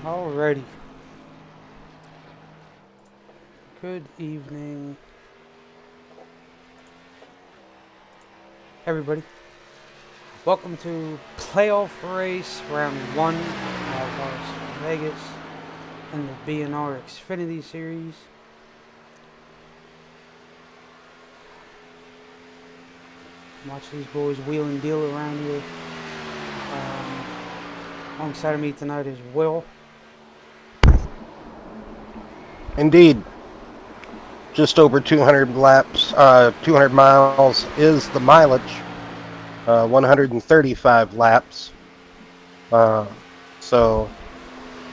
Alrighty. Good evening, everybody. Welcome to playoff race round one at Las Vegas in the BNR Xfinity Series. Watch these boys wheel and deal around here. Alongside of me tonight is Will. Indeed, just over 200 laps, 200 miles is the mileage, 135 laps. So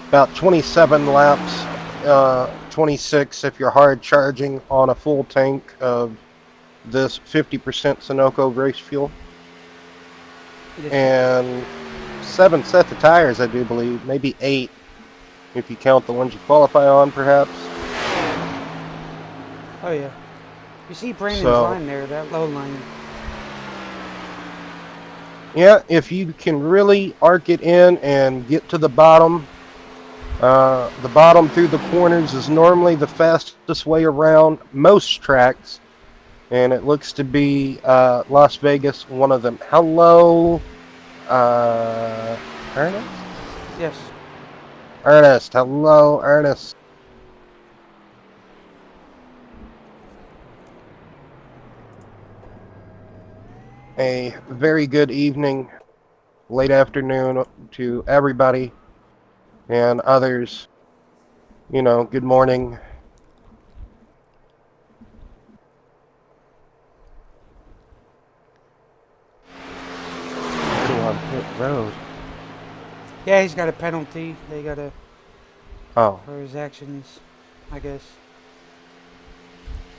about 27 laps, 26 if you're hard charging on a full tank of this 50% Sunoco race fuel. And 7 sets of tires, I do believe, maybe 8 if you count the ones you qualify on, perhaps. Oh yeah. You see Brandon's line there, that low line. Yeah, if you can really arc it in and get to the bottom through the corners is normally the fastest way around most tracks. And it looks to be Las Vegas, one of them. Hello, Ernest? Yes. Ernest, hello, Ernest. A very good evening, late afternoon to everybody and others. You know, good morning. On pit road. Yeah, he's got a penalty. They got a for his actions, I guess.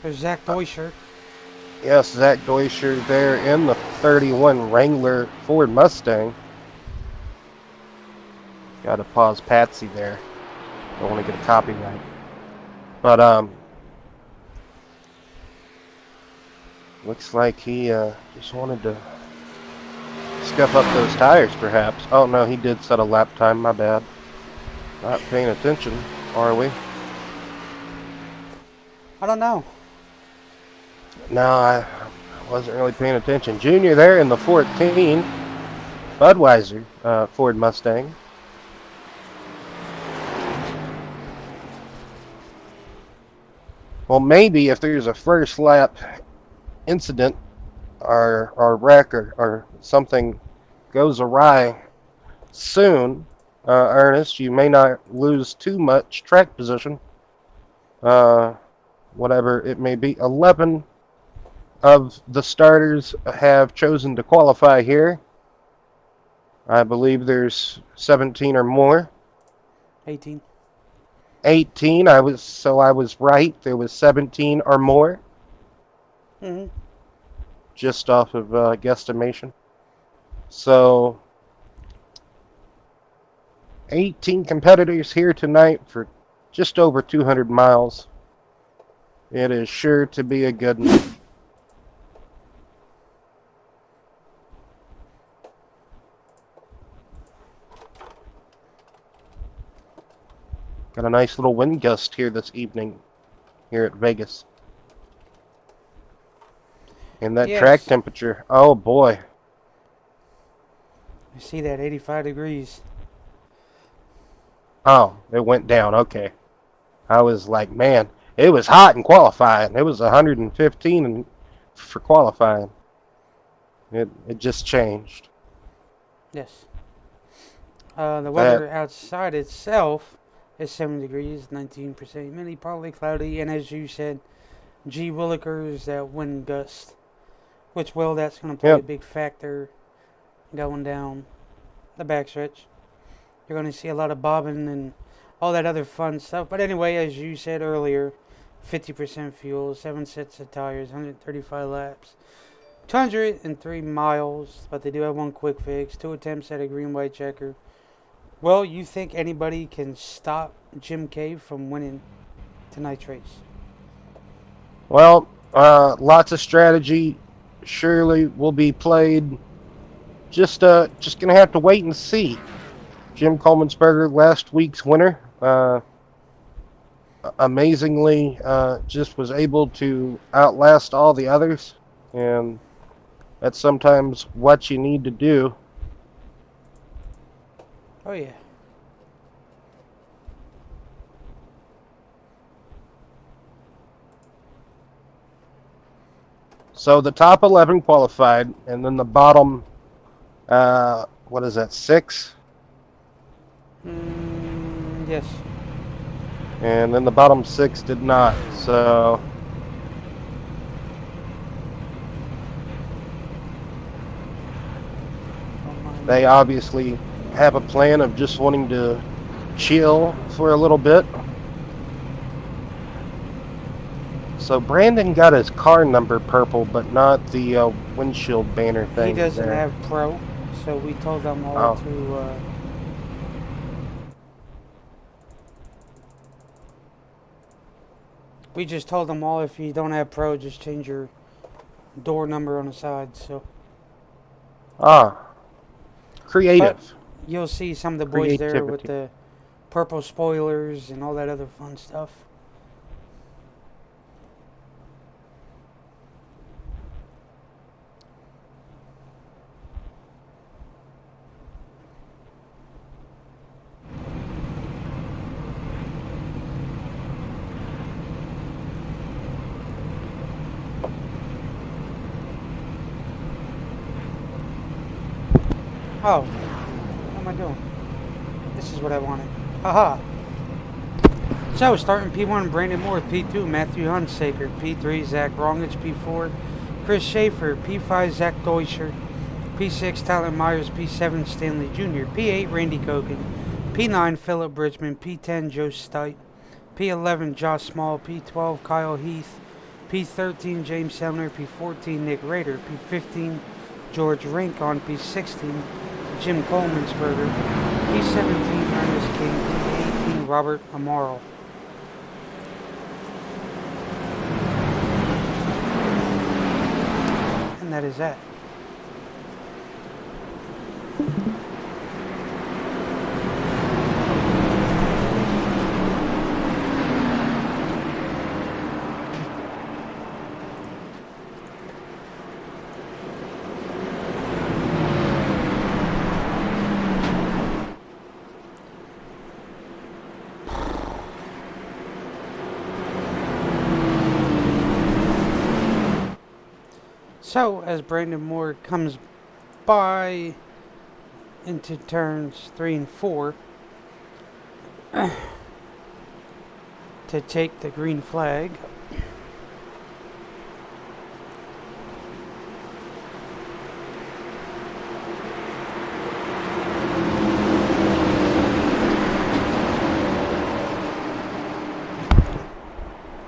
There's Zach Deuscher. Yes, Zach Deuscher there in the 31 Wrangler Ford Mustang. Got to pause Patsy there. Don't want to get a copyright. But looks like he just wanted to scuff up those tires, perhaps. Oh no, he did set a lap time. My bad. Not paying attention, are we? I don't know. No, I wasn't really paying attention. Junior there in the 14 Budweiser Ford Mustang. Well, maybe if there's a first lap incident or wreck or something goes awry soon, Ernest, you may not lose too much track position. Whatever it may be. 11 of the starters have chosen to qualify here. I believe there's 17 or more. 18. 18. I was right. There was 17 or more. Mm-hmm. Just off of guesstimation. So 18 competitors here tonight for just over 200 miles. It is sure to be a good one. Got a nice little wind gust here this evening here at Vegas. And that track temperature, oh boy. I see that, 85 degrees. Oh, it went down, okay. I was like, man, it was hot in qualifying. It was 115 for qualifying. It just changed. Yes. The weather outside itself is 7 degrees, 19% humidity, partly cloudy, and as you said, G. Willikers, that wind gust. Which, well, that's going to play a big factor going down the backstretch. You're going to see a lot of bobbing and all that other fun stuff. But anyway, as you said earlier, 50% fuel, 7 sets of tires, 135 laps, 203 miles. But they do have one quick fix, 2 attempts at a green-white checker. Well, you think anybody can stop Jim Cave from winning tonight's race? Well, lots of strategy surely will be played. Just gonna have to wait and see. Jim Coleman'sberger, last week's winner. Amazingly, just was able to outlast all the others, and that's sometimes what you need to do. Oh yeah. So the top 11 qualified, and then the bottom, what is that, 6? Yes. And then the bottom 6 did not. So they obviously have a plan of just wanting to chill for a little bit. So Brandon got his car number purple, but not the windshield banner thing. He doesn't there. have Pro, so we told them all Oh. to. We just told them all if you don't have Pro, just change your door number on the side. So. Creative. But you'll see some of the boys there with Creativity. the purple spoilers and all that other fun stuff. Oh, what am I doing? This is what I wanted. Haha. So, starting P1, Brandon Moore. P2, Matthew Hunsaker. P3, Zach Rongich. P4, Chris Schaefer. P5, Zach Deutscher. P6, Tyler Myers. P7, Stanley Jr. P8, Randy Kogan. P9, Philip Bridgman. P10, Joe Stite. P11, Josh Small. P12, Kyle Heath. P13, James Selner. P14, Nick Rader. P15, George Rincon. P16, Jim Coleman'sberger. P17, Ernest King. P18, Robert Amaro. And that is that. So, as Brandon Moore comes by into turns 3 and 4 to take the green flag,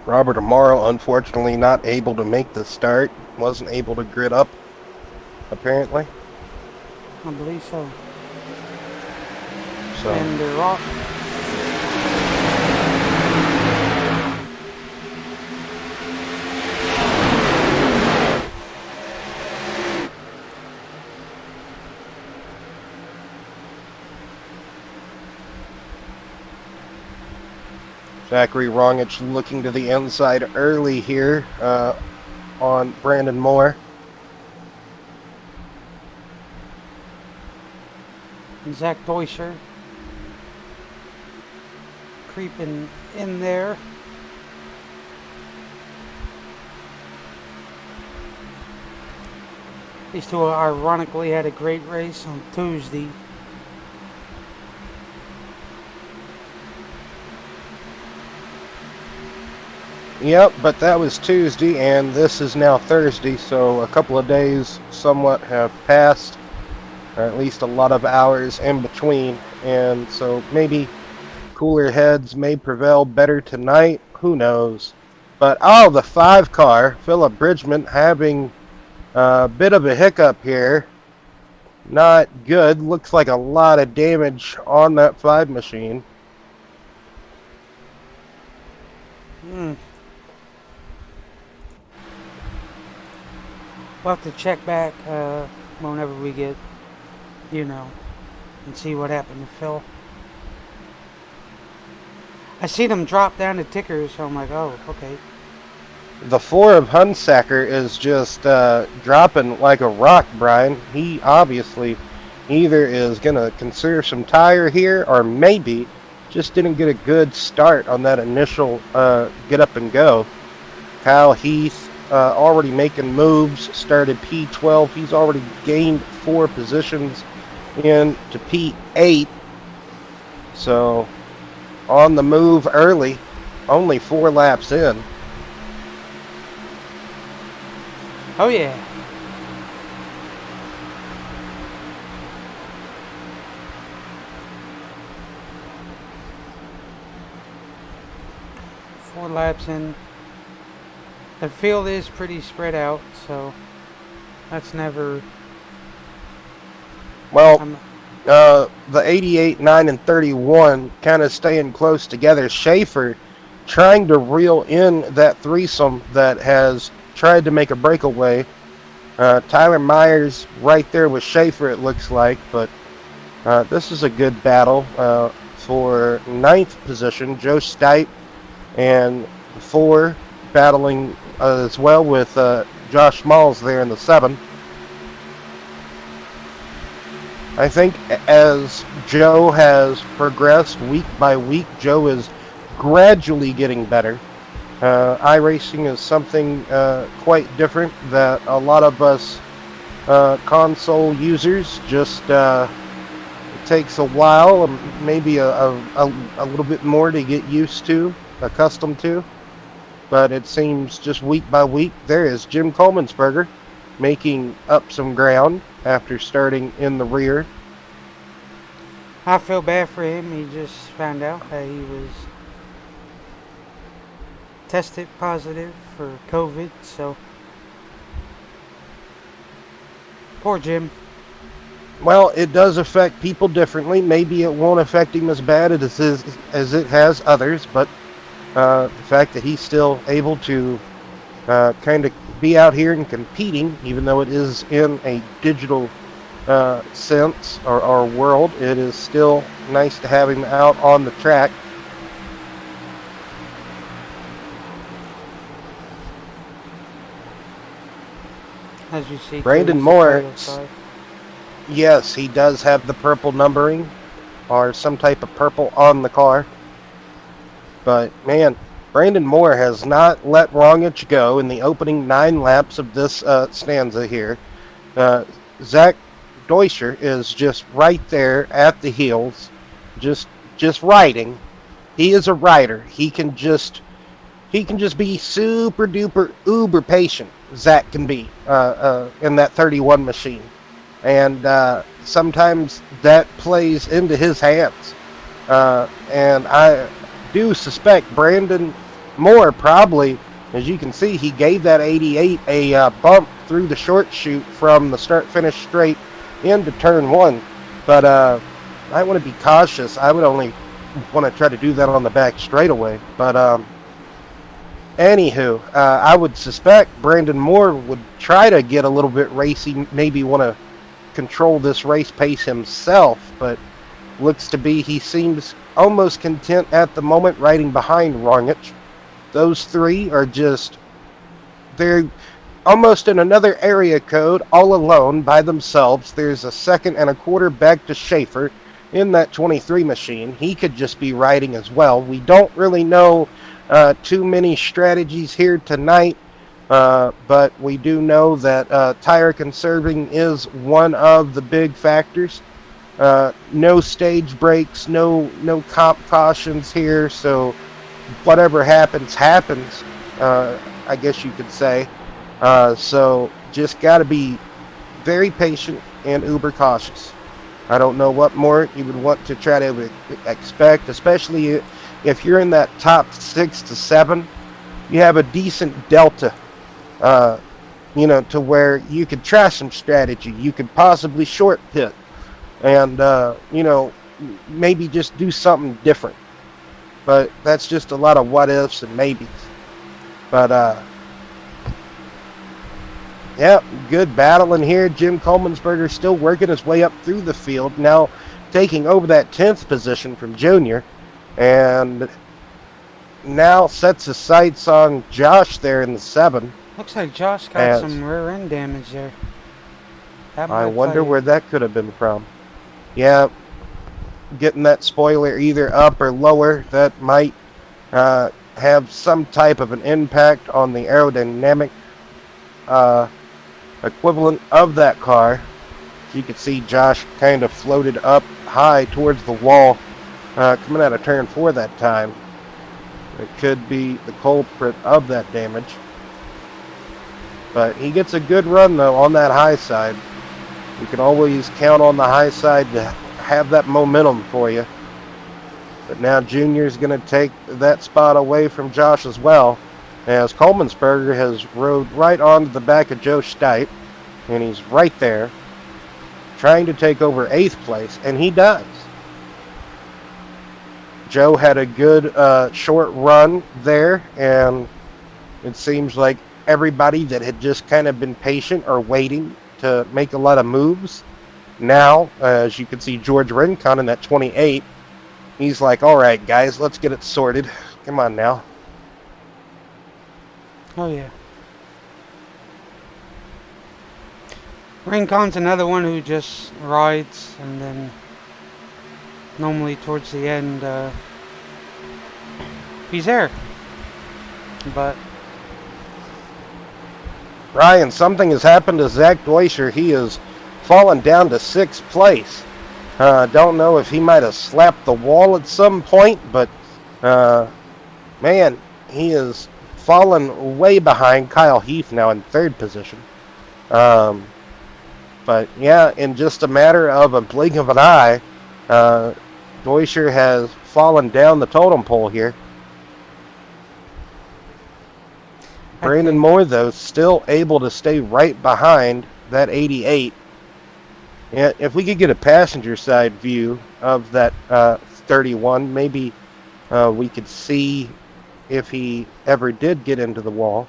Robert Amaro, unfortunately, not able to make the start. Wasn't able to grid up, apparently. I believe so. So. And they're off. Zachary Rongich looking to the inside early here on Brandon Moore. And Zach Deutscher creeping in there. These two ironically had a great race on Tuesday. Yep, but that was Tuesday, and this is now Thursday, so a couple of days somewhat have passed, or at least a lot of hours in between, and so maybe cooler heads may prevail better tonight, who knows. But, the 5 car, Philip Bridgman, having a bit of a hiccup here. Not good, looks like a lot of damage on that 5 machine. We'll have to check back whenever we get, and see what happened to Phil. I see them drop down the tickers, so I'm like, oh, okay. The 4 of Hunsaker is just dropping like a rock, Brian. He obviously either is going to conserve some tire here or maybe just didn't get a good start on that initial get up and go. Kyle Heath already making moves, started P12. He's already gained 4 positions into P8. So on the move early, only 4 laps in. Oh, yeah. Four laps in. The field is pretty spread out, so that's never... Well, the 88, 9, and 31 kind of staying close together. Schaefer trying to reel in that threesome that has tried to make a breakaway. Tyler Myers right there with Schaefer, it looks like, but this is a good battle for 9th position. Joe Stipe and 4 battling as well with Josh Smalls there in the 7. I think as Joe has progressed week by week, Joe is gradually getting better. iRacing is something quite different that a lot of us console users just it takes a while, maybe a little bit more to get used to, accustomed to. But it seems just week by week, there is Jim Coleman'sberger making up some ground after starting in the rear. I feel bad for him. He just found out that he was tested positive for COVID, so poor Jim. Well, it does affect people differently. Maybe it won't affect him as bad as it has others, but the fact that he's still able to kind of be out here and competing, even though it is in a digital sense or world, it is still nice to have him out on the track. As you see, Brandon Moore, yes, he does have the purple numbering or some type of purple on the car. But, man, Brandon Moore has not let Rongich go in the opening 9 laps of this stanza here. Zach Deutscher is just right there at the heels, just riding. He is a rider. He can just be super duper uber patient. Zach can be in that 31 machine, and sometimes that plays into his hands. And I do suspect Brandon Moore probably, as you can see, he gave that 88 a bump through the short chute from the start-finish straight into turn 1. But I want to be cautious. I would only want to try to do that on the back straightaway. But anywho, I would suspect Brandon Moore would try to get a little bit racy, maybe want to control this race pace himself, but looks to be he seems almost content at the moment riding behind Rongich. Those 3 are just, they're almost in another area code, all alone by themselves. There's a 2nd and a quarter back to Schaefer in that 23 machine. He could just be riding as well. We don't really know too many strategies here tonight, but we do know that tire conserving is one of the big factors. No stage breaks, no comp cautions here, so whatever happens, I guess you could say. So just got to be very patient and uber cautious. I don't know what more you would want to try to expect, especially if you're in that top 6 to 7. You have a decent delta, to where you could try some strategy. You could possibly short pit and, maybe just do something different. But that's just a lot of what ifs and maybes. But, yeah, good battle in here. Jim Coleman'sberger still working his way up through the field. Now, taking over that 10th position from Junior, and now sets his sights on Josh there in the 7. Looks like Josh got As some rear end damage there. That I might wonder play. where that could have been from. Yeah, getting that spoiler either up or lower, that might have some type of an impact on the aerodynamic equivalent of that car. You can see Josh kind of floated up high towards the wall coming out of turn 4 that time. It could be the culprit of that damage. But he gets a good run, though, on that high side. You can always count on the high side to have that momentum for you. But now Junior's going to take that spot away from Josh as well, as Coleman'sberger has rode right onto the back of Joe Stipe, and he's right there, trying to take over 8th place, and he does. Joe had a good short run there, and it seems like everybody that had just kind of been patient or waiting to make a lot of moves. Now, as you can see, George Rincon in that 28, he's like, all right, guys, let's get it sorted. Come on now. Oh, yeah. Rincon's another one who just rides, and then normally towards the end, he's there. But Ryan, something has happened to Zach Deutscher. He has fallen down to 6th place. Don't know if he might have slapped the wall at some point, but man, he has fallen way behind Kyle Heath now in 3rd position. But yeah, in just a matter of a blink of an eye, Deutscher has fallen down the totem pole here. Brandon Moore, though, still able to stay right behind that 88. Yeah, if we could get a passenger side view of that 31, maybe we could see if he ever did get into the wall.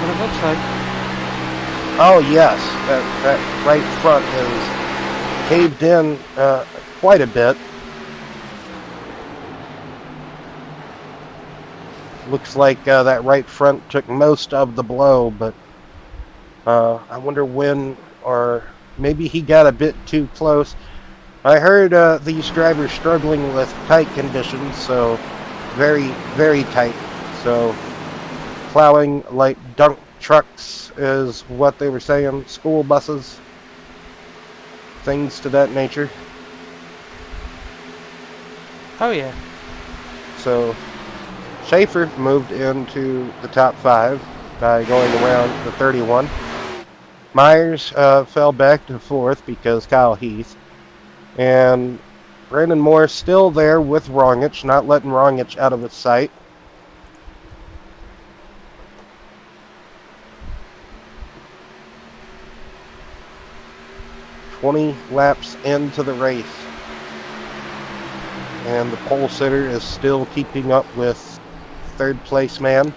what it looks like. Oh, yes, that right front is caved in quite a bit. Looks like that right front took most of the blow, but I wonder when, or maybe he got a bit too close. I heard these drivers struggling with tight conditions, so very, very tight. So plowing like dunk trucks is what they were saying, school buses, things to that nature. Oh, yeah. So Schaefer moved into the top 5 by going around the 31. Myers fell back to 4th because Kyle Heath. And Brandon Moore still there with Rongich, not letting Rongich out of his sight. "20 laps into the race. And the pole sitter is still keeping up with 3rd place man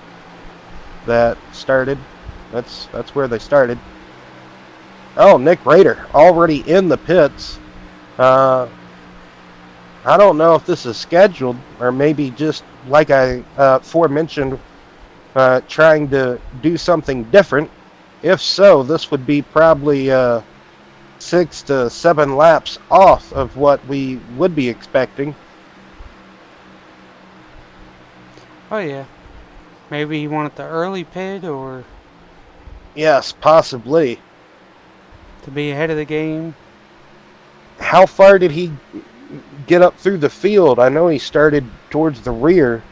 that started. That's where they started. Oh, Nick Rader already in the pits. I don't know if this is scheduled or maybe just like I aforementioned, trying to do something different. If so, this would be probably 6 to 7 laps off of what we would be expecting. Oh, yeah. Maybe he wanted the early pit or Yes, possibly. to be ahead of the game. How far did he get up through the field? I know he started towards the rear,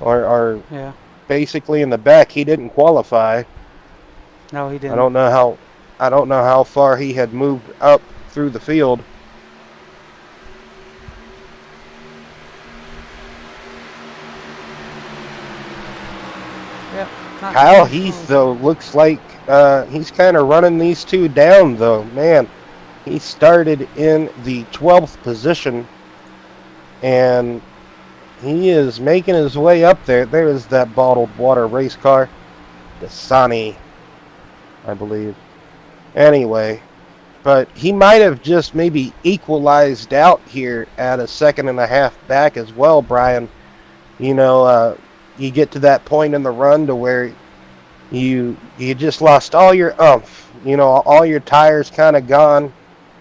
or Yeah. basically in the back. He didn't qualify. No, he didn't. I don't know how far he had moved up through the field. Yep. Kyle Heath, though, looks like he's kind of running these two down, though. Man, he started in the 12th position, and he is making his way up there. There is that bottled water race car, Dasani. I believe. Anyway, but he might have just maybe equalized out here at a second and a half back as well, Brian. You know, you get to that point in the run to where you just lost all your oomph. You know, all your tires kind of gone,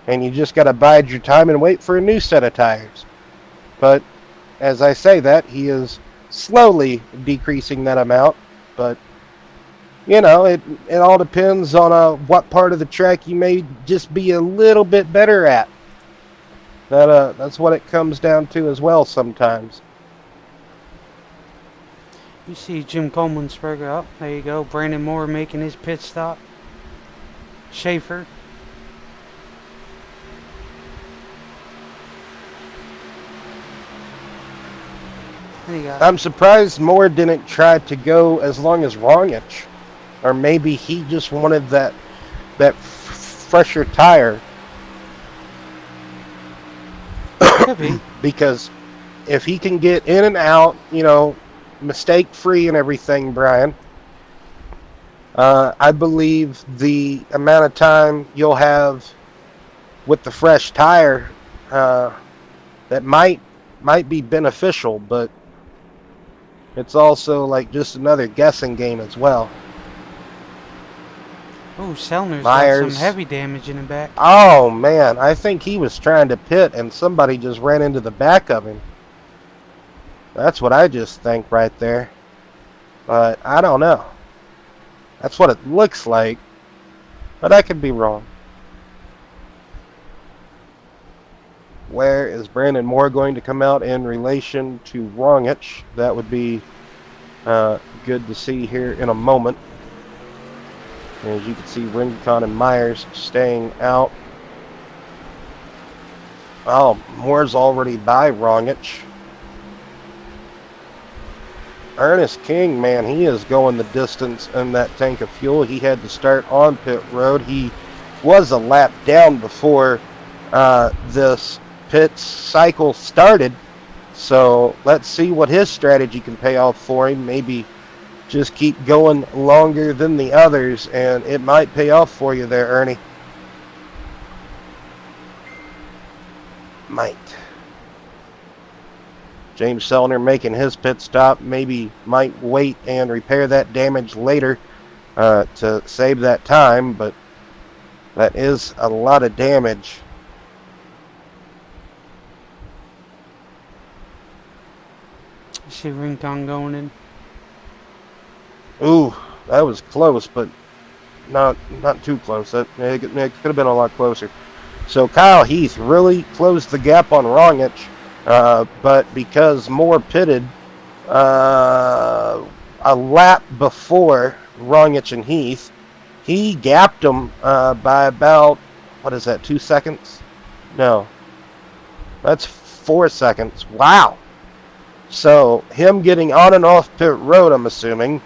and you just got to bide your time and wait for a new set of tires. But as I say that, he is slowly decreasing that amount. But you know, it all depends on what part of the track you may just be a little bit better at. That's what it comes down to as well sometimes. You see Jim Coleman'sberger up. There you go. Brandon Moore making his pit stop. Schaefer. I'm surprised Moore didn't try to go as long as Rongich. Or maybe he just wanted that fresher tire. Could be. Because if he can get in and out, you know, mistake-free and everything, Brian, I believe the amount of time you'll have with the fresh tire that might be beneficial, but it's also like just another guessing game as well. Oh, Sellner's got some heavy damage in the back. Oh, man. I think he was trying to pit, and somebody just ran into the back of him. That's what I just think right there. But I don't know. That's what it looks like. But I could be wrong. Where is Brandon Moore going to come out in relation to Rongich? That would be good to see here in a moment. As you can see, Rincon and Myers staying out. Oh, Moore's already by Rongich. Ernest King, man, he is going the distance in that tank of fuel. He had to start on pit road. He was a lap down before this pit cycle started. So let's see what his strategy can pay off for him. Maybe just keep going longer than the others, and it might pay off for you there, Ernie. Might. James Sellner making his pit stop. Maybe might wait and repair that damage later to save that time, but that is a lot of damage. You see Rincon going in. Ooh, that was close, but not too close. It could have been a lot closer. So Kyle Heath really closed the gap on Rongich, but because Moore pitted a lap before Rongich and Heath, he gapped him by about, what is that, 2 seconds? No. That's 4 seconds. Wow. So him getting on and off pit road, I'm assuming,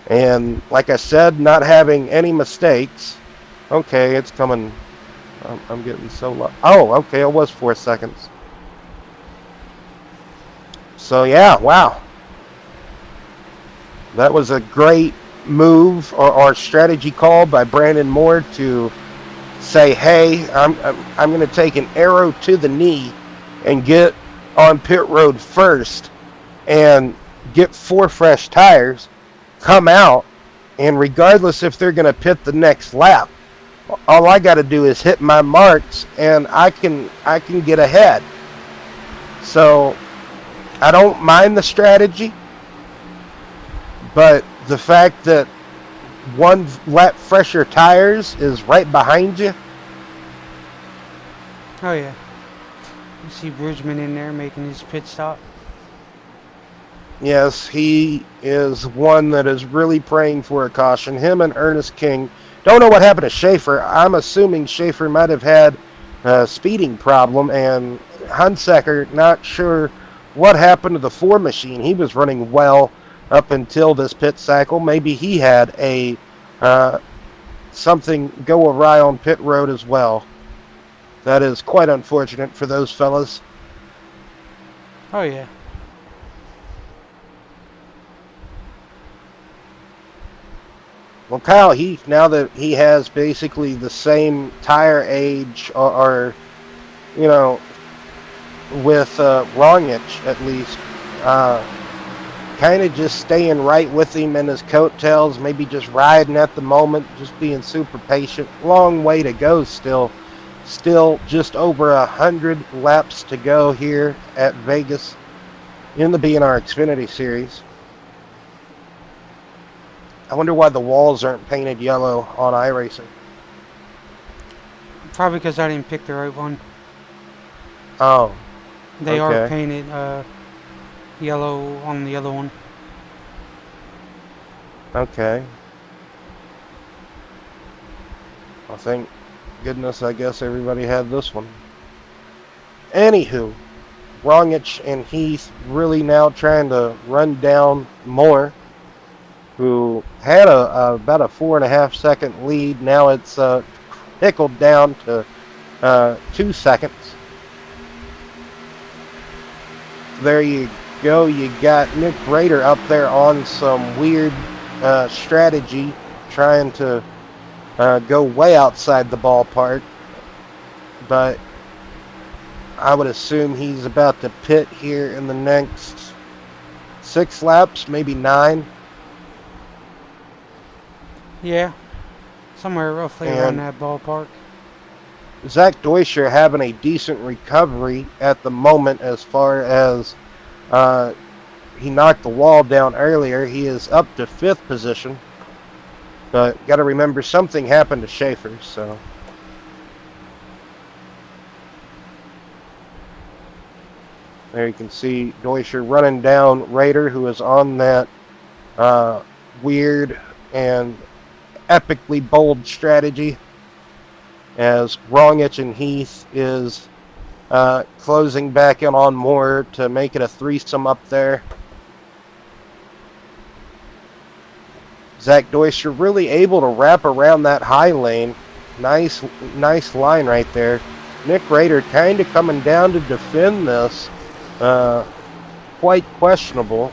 and like I said, not having any mistakes. Okay, it's coming. I'm getting so low. Oh, okay, it was 4 seconds. So yeah, wow. That was a great move or strategy call by Brandon Moore to say, hey, I'm going to take an arrow to the knee and get on pit road first and get 4 fresh tires, come out, and regardless if they're going to pit the next lap, all I got to do is hit my marks and I can get ahead. So I don't mind the strategy, but the fact that 1 lap fresher tires is right behind you. Oh yeah. You see Bridgman in there making his pit stop. Yes, he is one that is really praying for a caution. Him and Ernest King. Don't know what happened to Schaefer. I'm assuming Schaefer might have had a speeding problem, and Hunsaker, not sure what happened to the 4 machine. He was running well up until this pit cycle. Maybe he had a something go awry on pit road as well. That is quite unfortunate for those fellas. Oh yeah. Well, Kyle Heath, now that he has basically the same tire age, or you know, with Rongich at least, kind of just staying right with him in his coattails, maybe just riding at the moment, just being super patient. Long way to go still. Still just over 100 laps to go here at Vegas in the BNR Xfinity Series. I wonder why the walls aren't painted yellow on iRacing. Probably because I didn't pick the right one. Oh, They are okay. painted yellow on the other one. Okay. Well, thank goodness, I guess everybody had this one. Anywho, Rongich and Heath really now trying to run down Moore, who had about a 4.5-second lead. Now it's pickled down to 2 seconds. There you go. You got Nick Rader up there on some weird strategy, trying to go way outside the ballpark. But I would assume he's about to pit here in the next 6 laps, maybe 9. Yeah, somewhere roughly around that ballpark. Zach Deutscher having a decent recovery at the moment as far as he knocked the wall down earlier. He is up to 5th position. But got to remember, something happened to Schaefer, so. There you can see Deutscher running down Rader, who is on that weird and epically bold strategy, as Rongich and Heath is closing back in on Moore to make it a threesome up there. Zach Deutscher really able to wrap around that high lane. Nice line right there. Nick Rader kind of coming down to defend this. Quite questionable,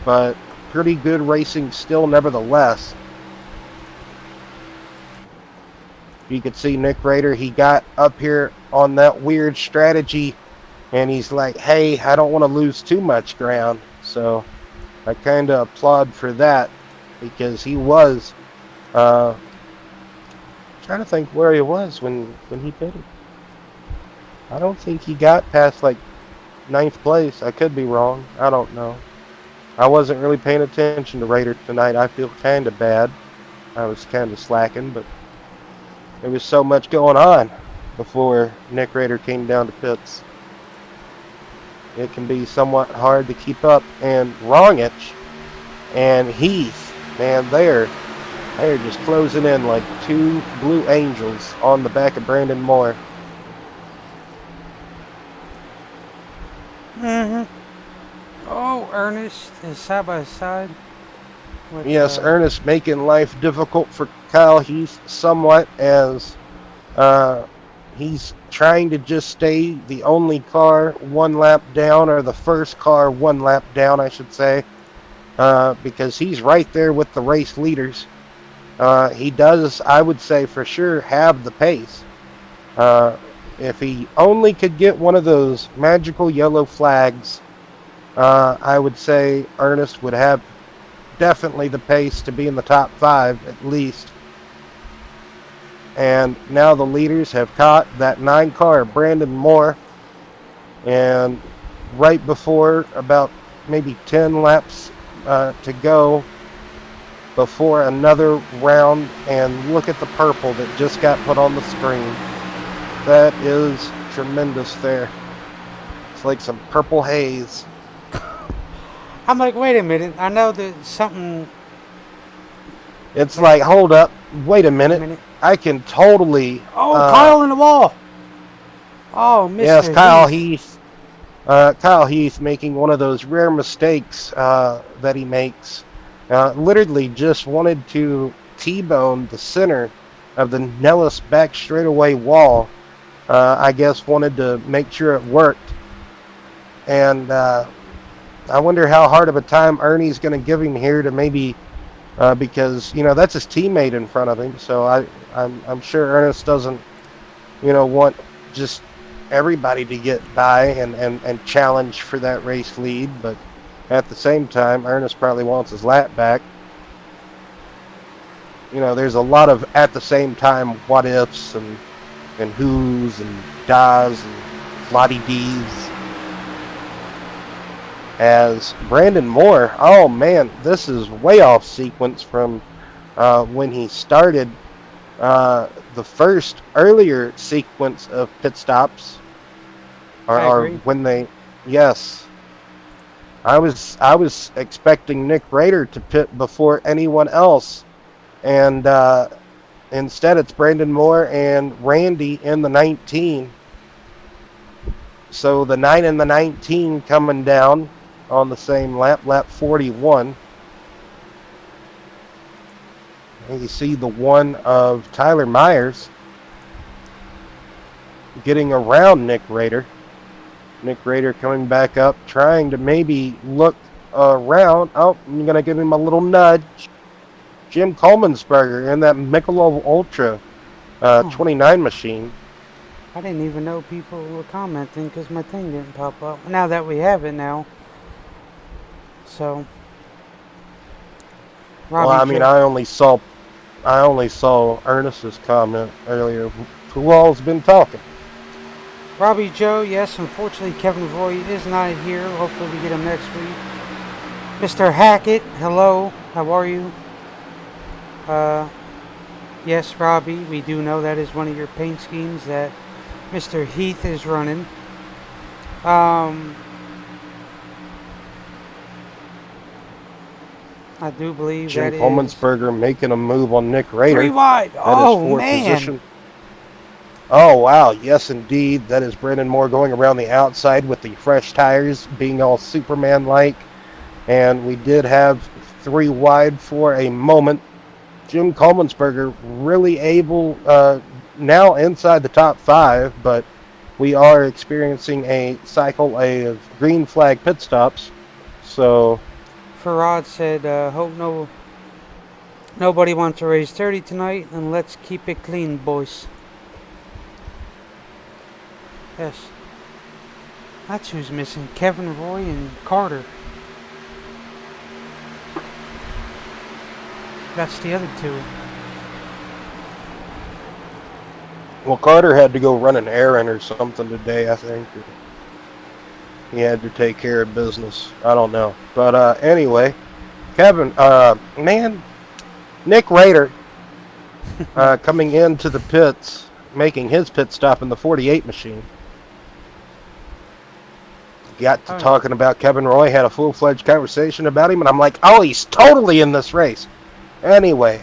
but pretty good racing still nevertheless. You could see Nick Rader, he got up here on that weird strategy, and he's like, hey, I don't want to lose too much ground. So I kind of applaud for that, because he was trying to think where he was when he pitted. I don't think he got past like 9th place. I could be wrong. I don't know. I wasn't really paying attention to Rader tonight. I feel kind of bad. I was kind of slacking, but there was so much going on before Nick Rader came down to pits. It can be somewhat hard to keep up. And Rongich and Heath, man, they're just closing in like 2 blue angels on the back of Brandon Moore. Oh, Ernest is side by side. Yes, Ernest making life difficult for Kyle Heath somewhat, as he's trying to just stay the only car 1 lap down, or the first car 1 lap down, I should say, because he's right there with the race leaders. He does, I would say for sure, have the pace. If he only could get one of those magical yellow flags, I would say Ernest would have definitely the pace to be in the top 5 at least. And now the leaders have caught that 9 car, Brandon Moore, and right before about maybe 10 laps to go before another round, and look at the purple that just got put on the screen. That is tremendous there. It's like some purple haze. I'm like, wait a minute. I know that something. It's like, hold up, wait a minute. I can totally. Oh, Kyle in the wall. Oh, Mr. Yes, Kyle Heath. Kyle Heath making one of those rare mistakes that he makes. Literally just wanted to T-bone the center of the Nellis back straightaway wall. I guess wanted to make sure it worked. And I wonder how hard of a time Ernie's going to give him here to maybe because that's his teammate in front of him. So I'm sure Ernest doesn't want just everybody to get by and challenge for that race lead, but at the same time, Ernest probably wants his lap back. There's a lot of at the same time what ifs and who's and does and lottie dees. As Brandon Moore, oh man, this is way off sequence from when he started the first earlier sequence of pit stops. Or when they, yes. I was expecting Nick Rader to pit before anyone else, and instead it's Brandon Moore and Randy in the 19. So the 9 and the 19 coming down on the same lap 41. And you see the one of Tyler Myers getting around Nick Rader. Nick Rader coming back up, trying to maybe look around. Oh, I'm going to give him a little nudge. Jim Coleman'sberger in that Michelob Ultra 29 machine. I didn't even know people were commenting because my thing didn't pop up. Now that we have it now. So. Robbie, well, I mean, I only saw Ernest's comment earlier. Who all's been talking? Robbie Joe, yes, unfortunately Kevin Roy is not here. Hopefully we get him next week. Mr. Hackett, hello, how are you? Yes, Robbie, we do know that is one of your paint schemes that Mr. Heath is running. I do believe Jim that Coleman'sberger making a move on Nick Rader. 3 wide. Oh, man. Position. Oh, wow. Yes, indeed. That is Brandon Moore going around the outside with the fresh tires, being all Superman-like. And we did have 3 wide for a moment. Jim Coleman'sberger really able, now inside the top 5, but we are experiencing a cycle of green flag pit stops. So... Farad said, hope nobody wants to race 30 tonight, and let's keep it clean, boys. Yes. That's who's missing. Kevin Roy and Carter. That's the other 2. Well, Carter had to go run an errand or something today, I think. He had to take care of business. I don't know. But anyway, Kevin, man, Nick Rader coming into the pits, making his pit stop in the 48 machine. Got to talking about Kevin Roy, had a full-fledged conversation about him, and I'm like, oh, he's totally in this race. Anyway,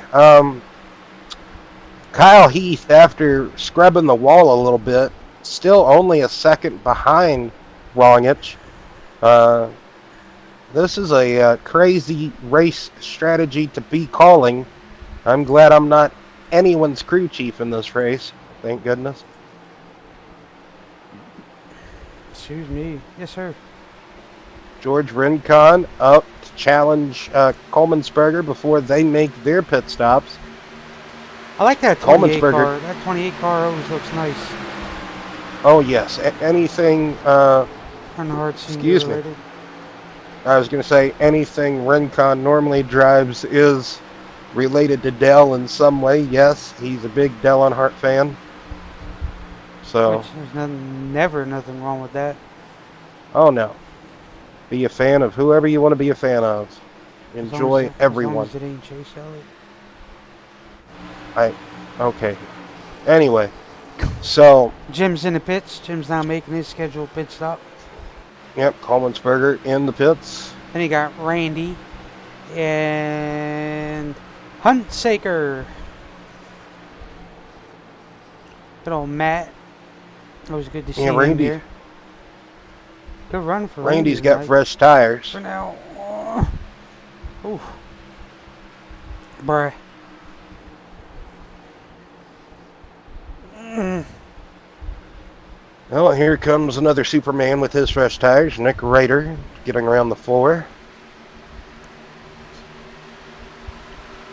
Kyle Heath, after scrubbing the wall a little bit, still only a second behind Wrongich. This is a crazy race strategy to be calling. I'm glad I'm not anyone's crew chief in this race. Thank goodness. Excuse me. Yes, sir. George Rincon up to challenge Coleman'sberger before they make their pit stops. I like that 28 car. That 28 car always looks nice. Oh, yes. Anything... excuse me. I was going to say anything Rincon normally drives is related to Dale in some way. Yes, he's a big Dale Earnhardt fan. So there's never nothing wrong with that. Oh no, be a fan of whoever you want to be a fan of. Enjoy everyone. As long as it ain't Chase Elliott. Okay. Anyway, so Jim's in the pits. Jim's now making his scheduled pit stop. Yep, Coleman'sberger in the pits. Then you got Randy and Huntsaker. Good old Matt. Always good to see him here. Good run for Randy. Randy's got fresh tires. For now. Ooh. Bruh. Well, here comes another Superman with his fresh tires. Nick Rader getting around the floor.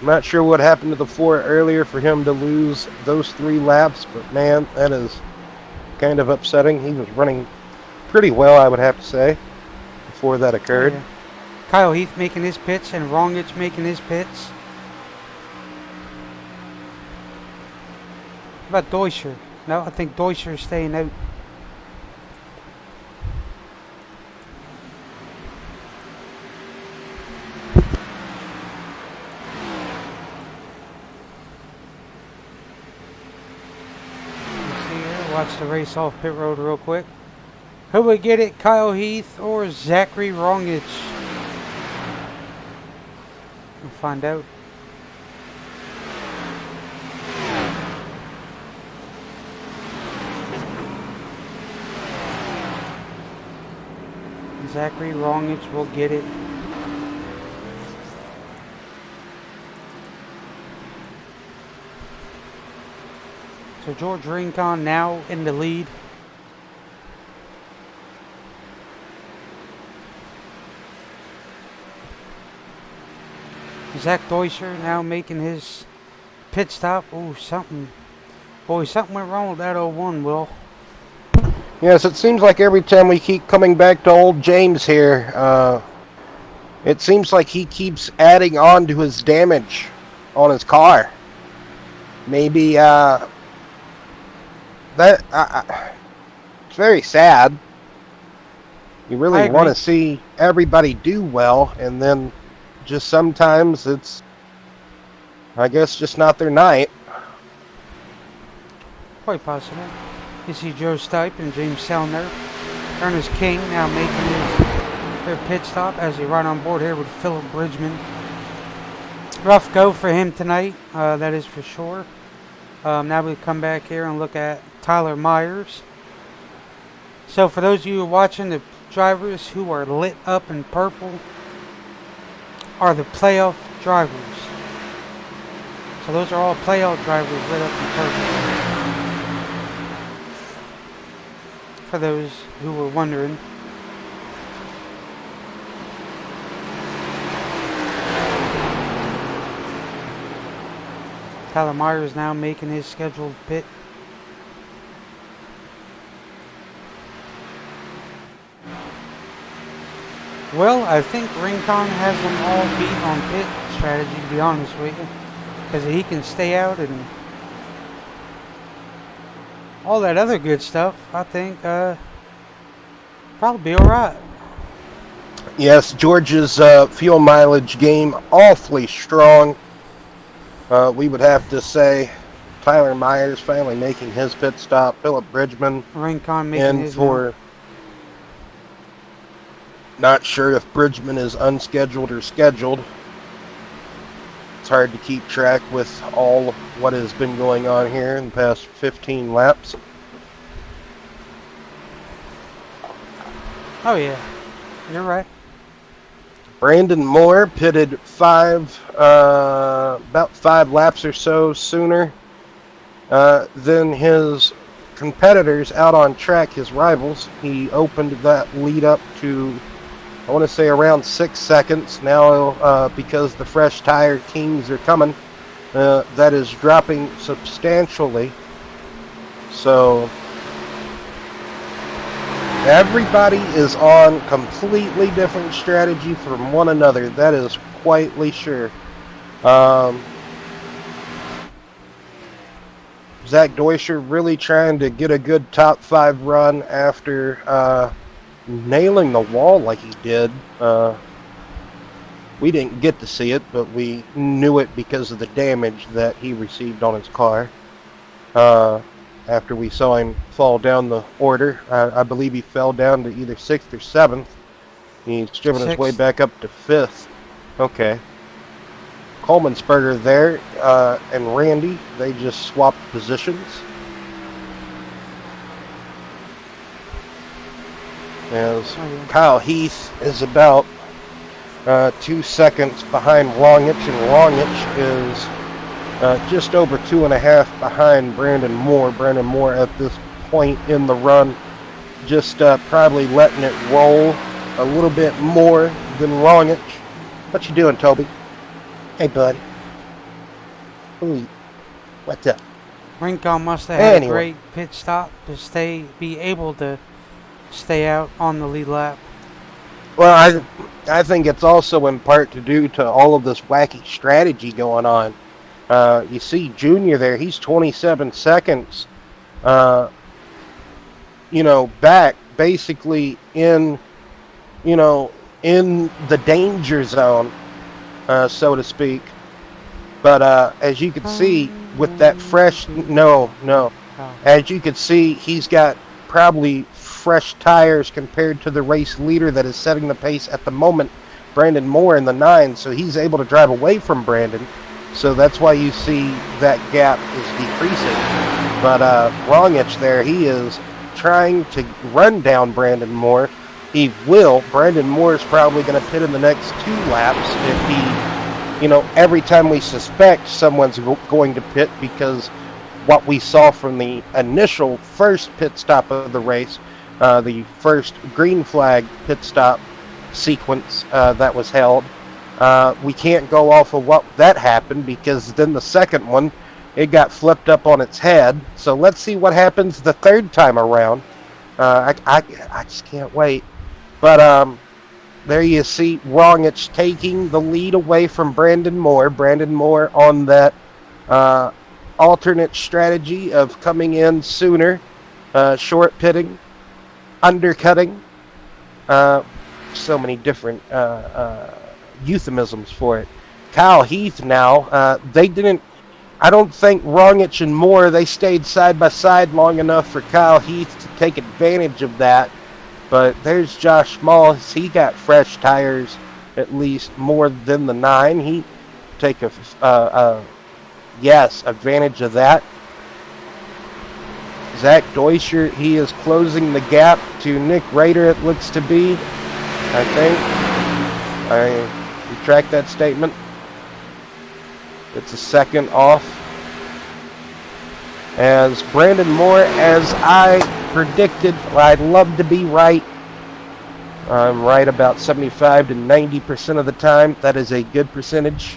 I'm not sure what happened to the 4 earlier for him to lose those 3 laps, but man, that is kind of upsetting. He was running pretty well, I would have to say, before that Oh, occurred. yeah. Kyle Heath making his pits and Rongich making his pits. What about Deuscher? No, I think Deuscher's staying out. Let's see here. Watch the race off pit road real quick. Who would get it, Kyle Heath or Zachary Rongich? We'll find out. Zachary Rongich will get it. So George Rincon now in the lead. Zach Deuscher now making his pit stop. Oh, something went wrong with that 01, Will. Yes, it seems like every time we keep coming back to old James here, it seems like he keeps adding on to his damage on his car. Maybe it's very sad. You really want to see everybody do well, and then just sometimes it's, I guess, just not their night. Quite possible. You see Joe Stipe and James Sellner. Ernest King now making their pit stop as they ride on board here with Philip Bridgman. Rough go for him tonight, that is for sure. Now we come back here and look at Tyler Myers. So for those of you who are watching, the drivers who are lit up in purple are the playoff drivers. So those are all playoff drivers lit up in purple. For those who were wondering. Tyler Myers now making his scheduled pit. Well, I think Rincon has them all beat on pit strategy, to be honest with you. Because he can stay out and all that other good stuff, I think probably be alright. Yes, George's fuel mileage game awfully strong. We would have to say Tyler Myers finally making his pit stop. Philip Bridgman Rincon making his for now. Not sure if Bridgman is unscheduled or scheduled. It's hard to keep track with all what has been going on here in the past 15 laps. Oh yeah, you're right. Brandon Moore pitted about 5 laps or so sooner than his competitors out on track, his rivals. He opened that lead up to, I want to say, around 6 seconds. Now, because the fresh tire kings are coming, that is dropping substantially. So everybody is on completely different strategy from one another. That is quietly sure. Zach Deuscher really trying to get a good top 5 run after nailing the wall like he did. We didn't get to see it, but we knew it because of the damage that he received on his car. After we saw him fall down the order, I believe he fell down to either 6th or 7th. He's driven his way back up to 5th. Okay. Coleman'sberger there and Randy, they just swapped positions. As Kyle Heath is about 2 seconds behind Rongich, and Rongich is just over 2.5 behind Brandon Moore. Brandon Moore at this point in the run just probably letting it roll a little bit more than Rongich. What you doing, Toby? Hey, bud. What the? Rincon must have had a Anyway, great pit stop to be able to stay out on the lead lap. well, I think it's also in part to due to all of this wacky strategy going on. You see Junior there; he's 27 seconds. Uh, back basically in the danger zone, so to speak. But as you can see, with that fresh, no, Oh. as you can see, he's got probably fresh tires compared to the race leader that is setting the pace at the moment, Brandon Moore in the 9, so he's able to drive away from Brandon. So that's why you see that gap is decreasing. But Rongich there, he is trying to run down Brandon Moore. He will. Brandon Moore is probably going to pit in the next 2 laps if he, every time we suspect someone's going to pit, because what we saw from the initial first pit stop of the race, the first green flag pit stop sequence that was held, we can't go off of what that happened, because then the second one, it got flipped up on its head. So let's see what happens the third time around. I just can't wait. But there you see Rongich taking the lead away from Brandon Moore. Brandon Moore on that alternate strategy of coming in sooner, short pitting, undercutting. So many different euphemisms for it. Kyle Heath now, I don't think Rongich and Moore, they stayed side by side long enough for Kyle Heath to take advantage of that. But there's Josh Small. He got fresh tires, at least more than the 9. He take advantage of that. Zach Deutscher, he is closing the gap to Nick Rader, it looks to be, I think. I retract that statement. It's a second off. As Brandon Moore, as I predicted, I'd love to be right. I'm right about 75 to 90% of the time. That is a good percentage.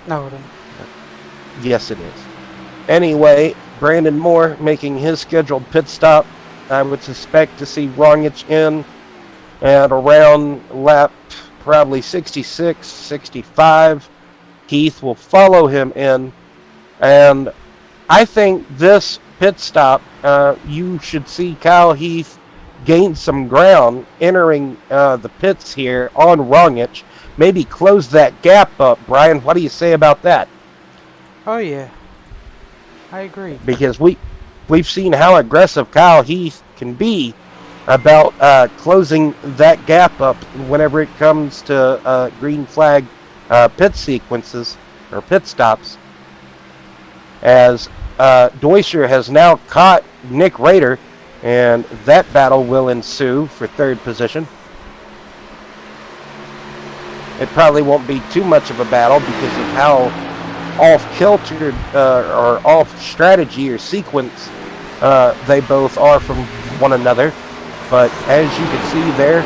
No, it ain't. Yes, it is. Anyway, Brandon Moore making his scheduled pit stop. I would suspect to see Rongich in at around lap probably 66, 65. Heath will follow him in. And I think this pit stop, you should see Kyle Heath gain some ground entering the pits here on Rongich. Maybe close that gap up. Brian, what do you say about that? Oh, yeah. I agree. Because we've seen how aggressive Kyle Heath can be about closing that gap up whenever it comes to green flag pit sequences or pit stops. As Deutscher has now caught Nick Rader, and that battle will ensue for third position. It probably won't be too much of a battle because of how off-kiltered or off-strategy or sequence they both are from one another. But as you can see there,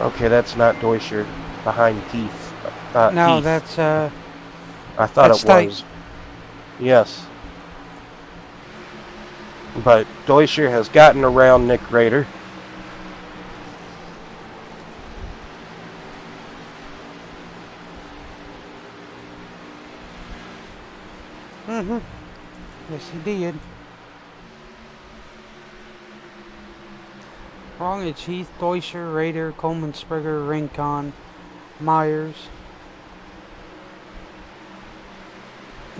okay, that's not Deutscher behind Keith. No, Heath. that's I thought that's it tight. was. Yes. But Deutscher has gotten around Nick Rader. Mm-hmm. Yes, he did. Rongich, Heath, Deutscher, Rader, Coleman, Springer, Rincon, Myers,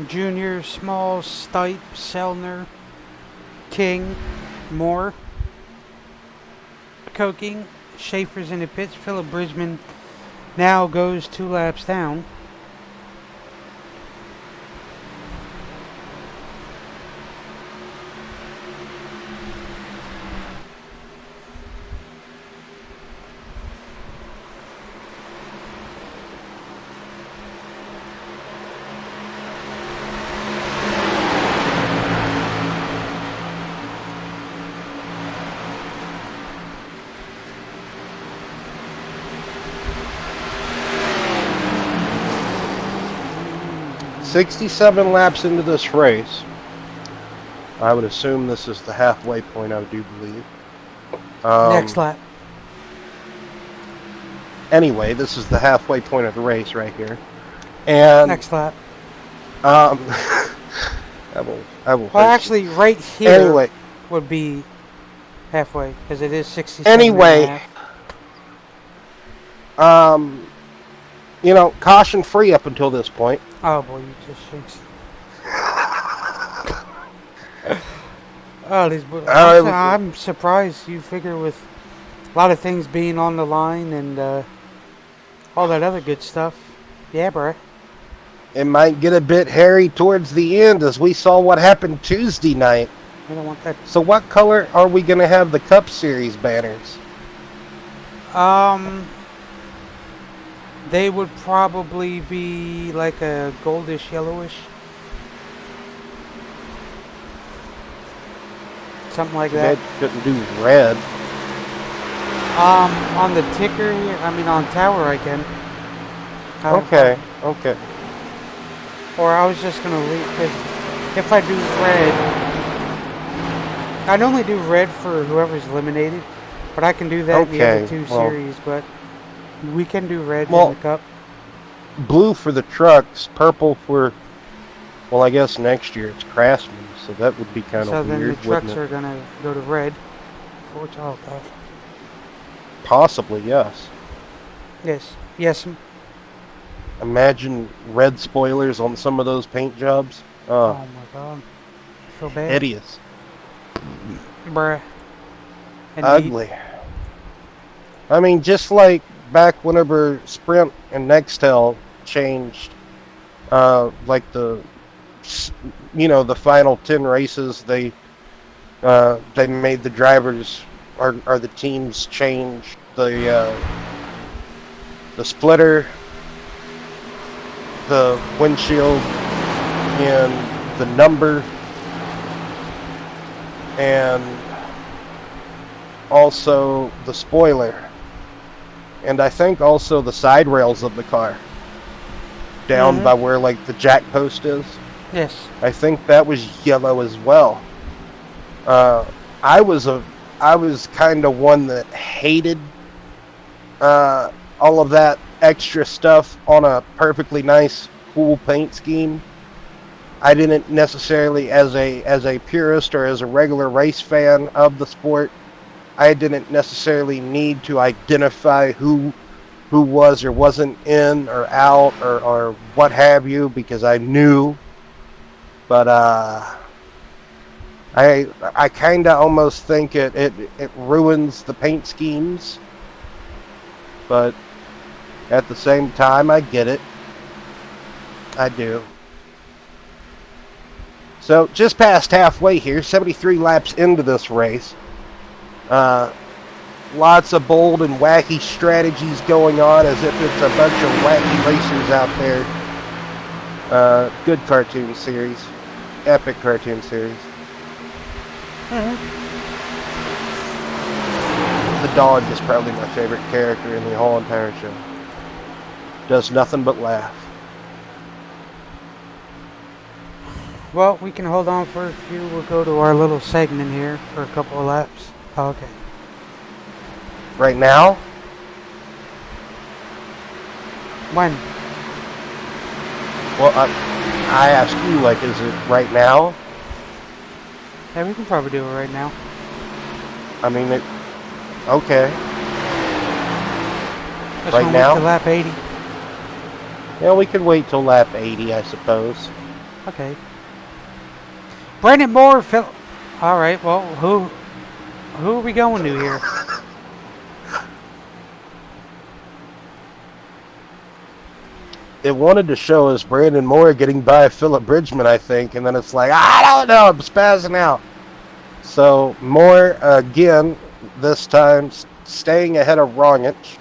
Junior, Small, Stipe, Selner, King, Moore, Coking, Schaefer's in the pits. Philip Bridgman now goes 2 laps down. 67 laps into this race. I would assume this is the halfway point, I do believe. Next lap. Anyway, this is the halfway point of the race right here. And next lap. I will. Well, actually, right here anyway, would be halfway because it is 67. Anyway, you know, caution free up until this point. Oh boy, you just jinxed. Oh, these. I'm surprised. You figure with a lot of things being on the line and all that other good stuff. Yeah, bruh. It might get a bit hairy towards the end, as we saw what happened Tuesday night. I don't want that. So what color are we going to have the Cup Series banners? They would probably be like a goldish yellowish. Something like that. Couldn't do red. On the ticker here, I mean on tower I can. Okay. Or I was just gonna leave, because if I do red, I'd only do red for whoever's eliminated, but I can do that in the other two series, but we can do red in the Cup. Blue for the trucks, purple for, well, I guess next year it's Craftsman, so that would be kind of weird. So then the trucks are going to go to red for child off. Possibly, yes. Yes. Imagine red spoilers on some of those paint jobs. Oh my god. I feel bad. Hideous. Bruh. Ugly. I mean, just like back whenever Sprint and Nextel changed, like the final 10 races, they made the drivers or the teams change the splitter, the windshield, and the number, and also the spoiler, and I think also the side rails of the car down by where like the jack post is. Yes. I think that was yellow as well. I was kind of one that hated all of that extra stuff on a perfectly nice, cool paint scheme. I didn't necessarily, as a purist or as a regular race fan of the sport, I didn't necessarily need to identify who was or wasn't in or out or what have you, because I knew. But I kind of almost think it ruins the paint schemes. But at the same time, I get it. I do. So just past halfway here, 73 laps into this race. Lots of bold and wacky strategies going on, as if it's a bunch of wacky racers out there. Good cartoon series. Epic cartoon series. The dog is probably my favorite character in the whole entire show. Does nothing but laugh. Well, we can hold on for a few. We'll go to our little segment here for a couple of laps. Okay. Right now? When? Well, I asked you, like, is it right now? Yeah, we can probably do it right now. I mean, okay. Just right now? Wait till lap 80. Yeah, we could wait till lap 80, I suppose. Okay. Brandon Moore, Phil. All right. Well, who are we going to here? It wanted to show us Brandon Moore getting by Philip Bridgman, I think, and then it's like, I don't know, I'm spazzing out. So Moore, again, this time staying ahead of Rongich.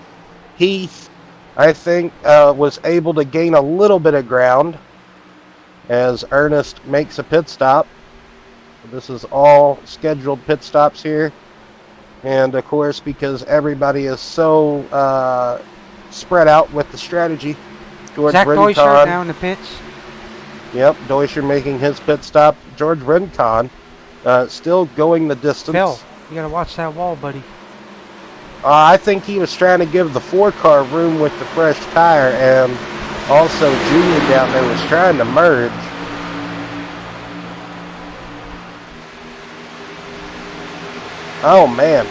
Heath, I think, was able to gain a little bit of ground as Ernest makes a pit stop. This is all scheduled pit stops here. And, of course, because everybody is so spread out with the strategy, George Zach Brinton, Boyshert now in the pits. Yep, Deutscher making his pit stop. George Rincon still going the distance. Phil, you gotta watch that wall, buddy. I think he was trying to give the 4-car room with the fresh tire, and also Junior down there was trying to merge. Oh, man.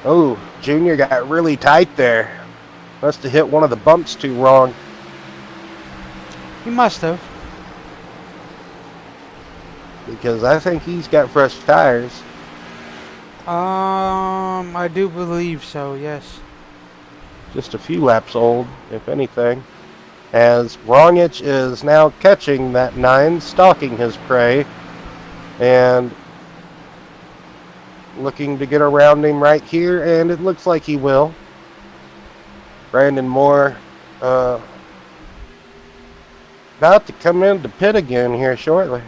Oh, Junior got really tight there. Must have hit one of the bumps too wrong. He must have. Because I think he's got fresh tires. I do believe so, yes. Just a few laps old, if anything. As Rongich is now catching that 9, stalking his prey, and looking to get around him right here, and it looks like he will. Brandon Moore about to come into pit again here shortly.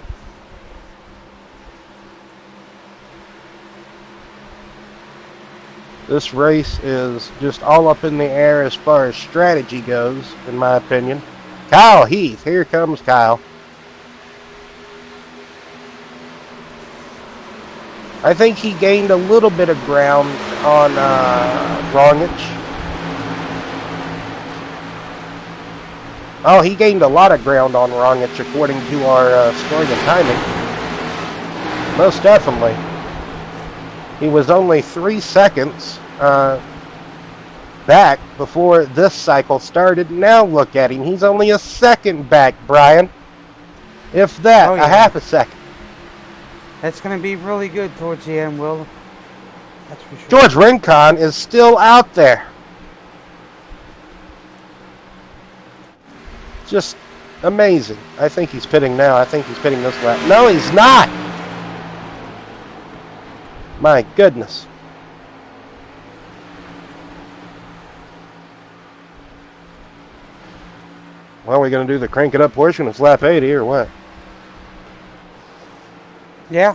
This race is just all up in the air as far as strategy goes, in my opinion. Kyle Heath, here comes Kyle. I think he gained a little bit of ground on Rongich. Oh, he gained a lot of ground on Rongich according to our scoring and timing. Most definitely. He was only 3 seconds back before this cycle started. Now look at him. He's only a second back, Brian. If that, a half a second. That's going to be really good towards the end, Will. That's for sure. George Rincon is still out there. Just amazing. I think he's pitting now. I think he's pitting this lap. No, he's not. My goodness. Well, are we going to do the crank it up portion? It's lap 80 or what? Yeah.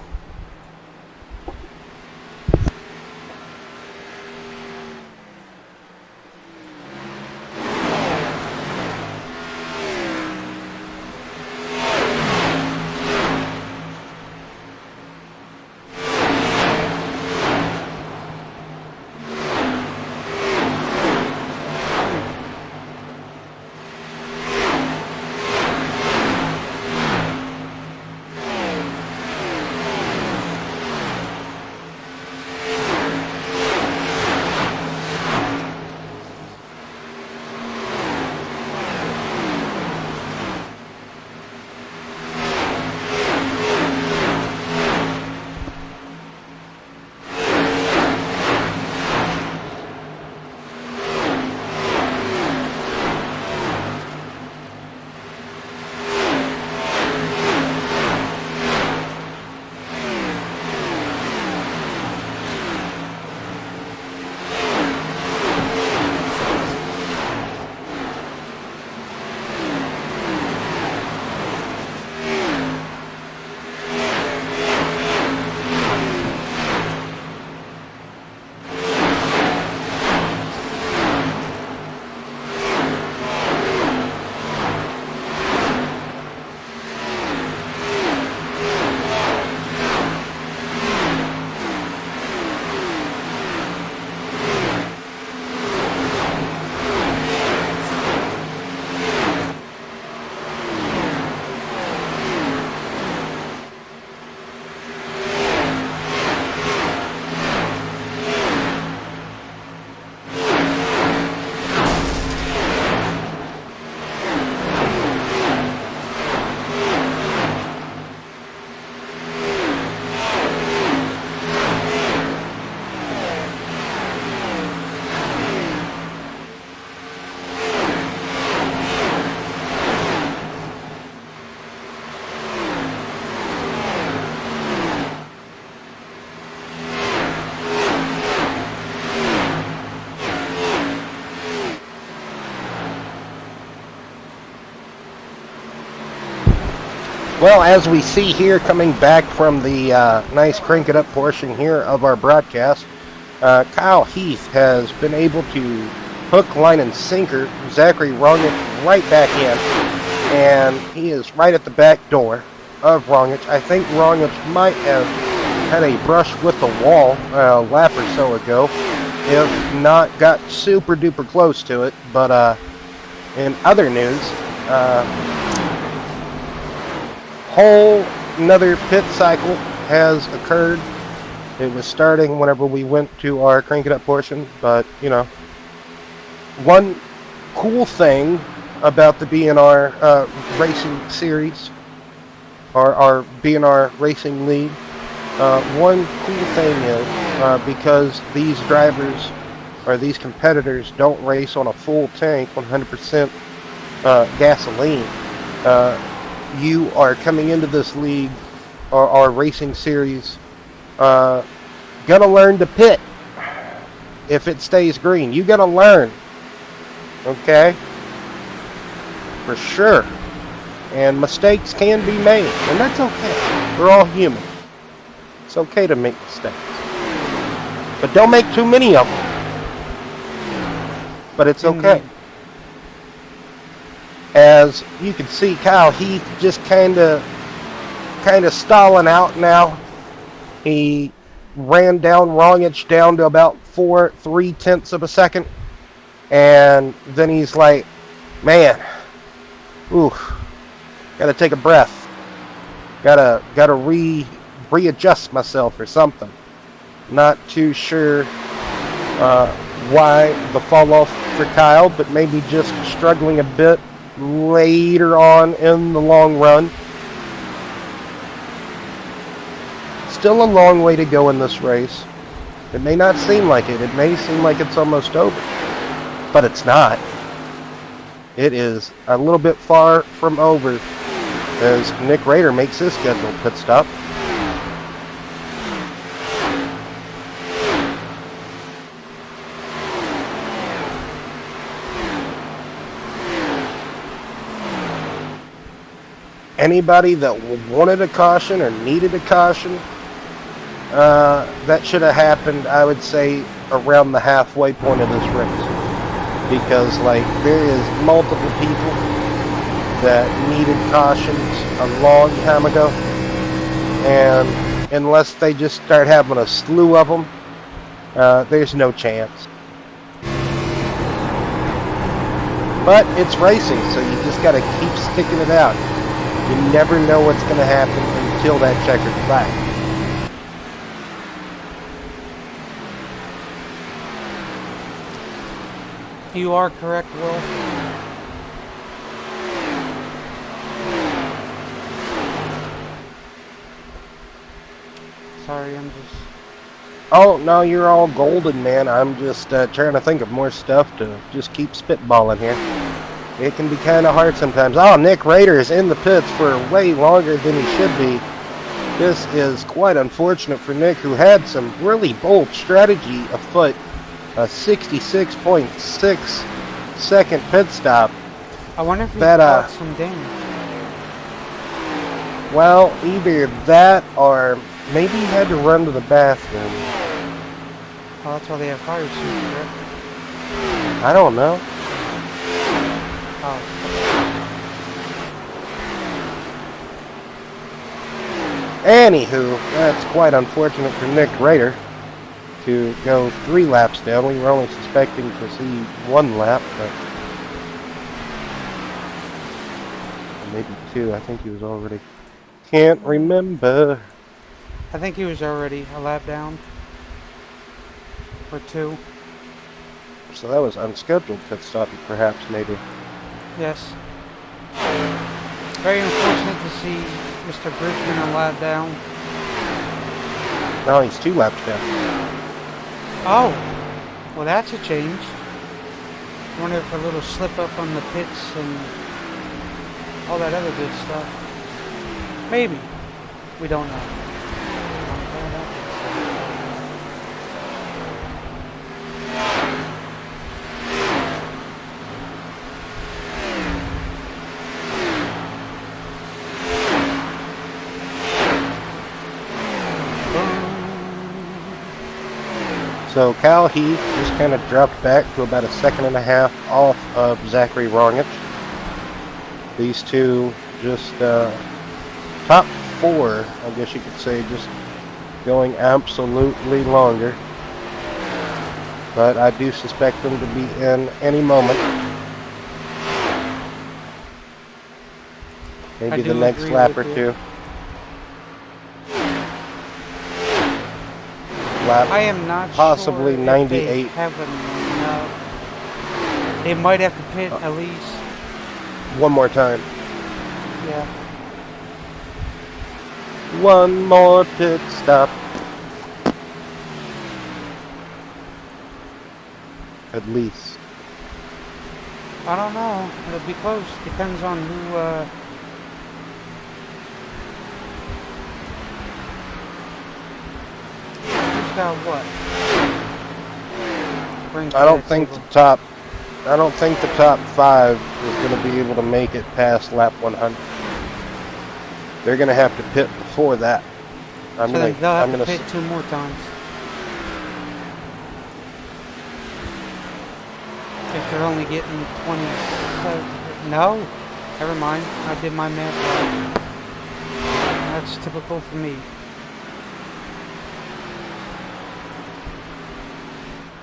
Well, as we see here, coming back from the nice crank it up portion here of our broadcast, Kyle Heath has been able to hook, line, and sinker Zachary Rongich right back in, and he is right at the back door of Rongich. I think Rongich might have had a brush with the wall a lap or so ago, if not got super duper close to it. But in other news, whole another pit cycle has occurred. It was starting whenever we went to our crank it up portion, but you know, one cool thing about the BNR Racing Series, or our BNR Racing League, one cool thing is because these drivers or these competitors don't race on a full tank, 100% gasoline. You are coming into this league or our racing series, gonna learn to pit if it stays green. You gotta learn, okay, for sure. And mistakes can be made, and that's okay. We're all human. It's okay to make mistakes, but don't make too many of them. But it's okay. As you can see, Kyle Heath just kind of stalling out now. He ran down Rongich down to about 3/10 of a second, and then he's like, man, ooh, gotta take a breath, gotta readjust myself or something. Not too sure why the fall off for Kyle, but maybe just struggling a bit later on in the long run. Still a long way to go in this race. It may not seem like it. It may seem like it's almost over, but it's not. It is a little bit far from over as Nick Rader makes his scheduled pit stop. Anybody that wanted a caution or needed a caution, that should have happened, I would say, around the halfway point of this race. Because, like, there is multiple people that needed cautions a long time ago. And unless they just start having a slew of them, there's no chance. But it's racing, so you just got to keep sticking it out. You never know what's going to happen until that checkered flag. You are correct, Will. Sorry, I'm just... Oh, no, you're all golden, man. I'm just trying to think of more stuff to just keep spitballing here. It can be kind of hard sometimes. Oh, Nick Rader is in the pits for way longer than he should be. This is quite unfortunate for Nick, who had some really bold strategy afoot. A 66.6 second pit stop. I wonder if he caught some damage. Well, either that or maybe he had to run to the bathroom. Oh, that's why they have fire suits, correct? I don't know. Oh. Anywho, that's quite unfortunate for Nick Rader to go 3 laps down. We were only suspecting to see 1 lap, but maybe 2. I think he was already... Can't remember. I think he was already a lap down. Or 2. So that was unscheduled pit stop, perhaps, maybe. Yes. Very unfortunate to see Mr. Bridgman a lap down. No, he's 2 laps down. Oh, well that's a change. I wonder if a little slip up on the pits and all that other good stuff. Maybe. We don't know. So Cal Heath just kind of dropped back to about a second and a half off of Zachary Rongich. These two just top four, I guess you could say, just going absolutely longer. But I do suspect them to be in any moment. Maybe the next lap or two. Lap I am not possibly sure 98. if they have enough. They might have to pit at least. One more time. Yeah. One more pit stop. At least. I don't know. It'll be close. Depends on who. Who's got what? I don't think the top five is going to be able to make it past lap 100. They're going to have to pit before that. They'll have to pit 2 more times. If they're only getting 27. No, never mind. I did my math right. That's typical for me.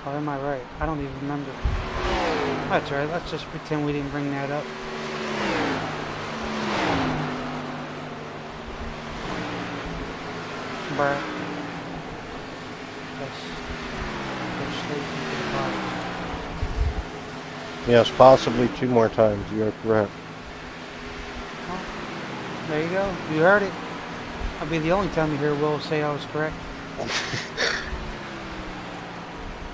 Or am I right? I don't even remember. That's right. Let's just pretend we didn't bring that up. Bruh. Yes. Go straight into the bottom. Yes, possibly 2 more times. You are correct. Well, there you go. You heard it. I'll be the only time you hear Will say I was correct.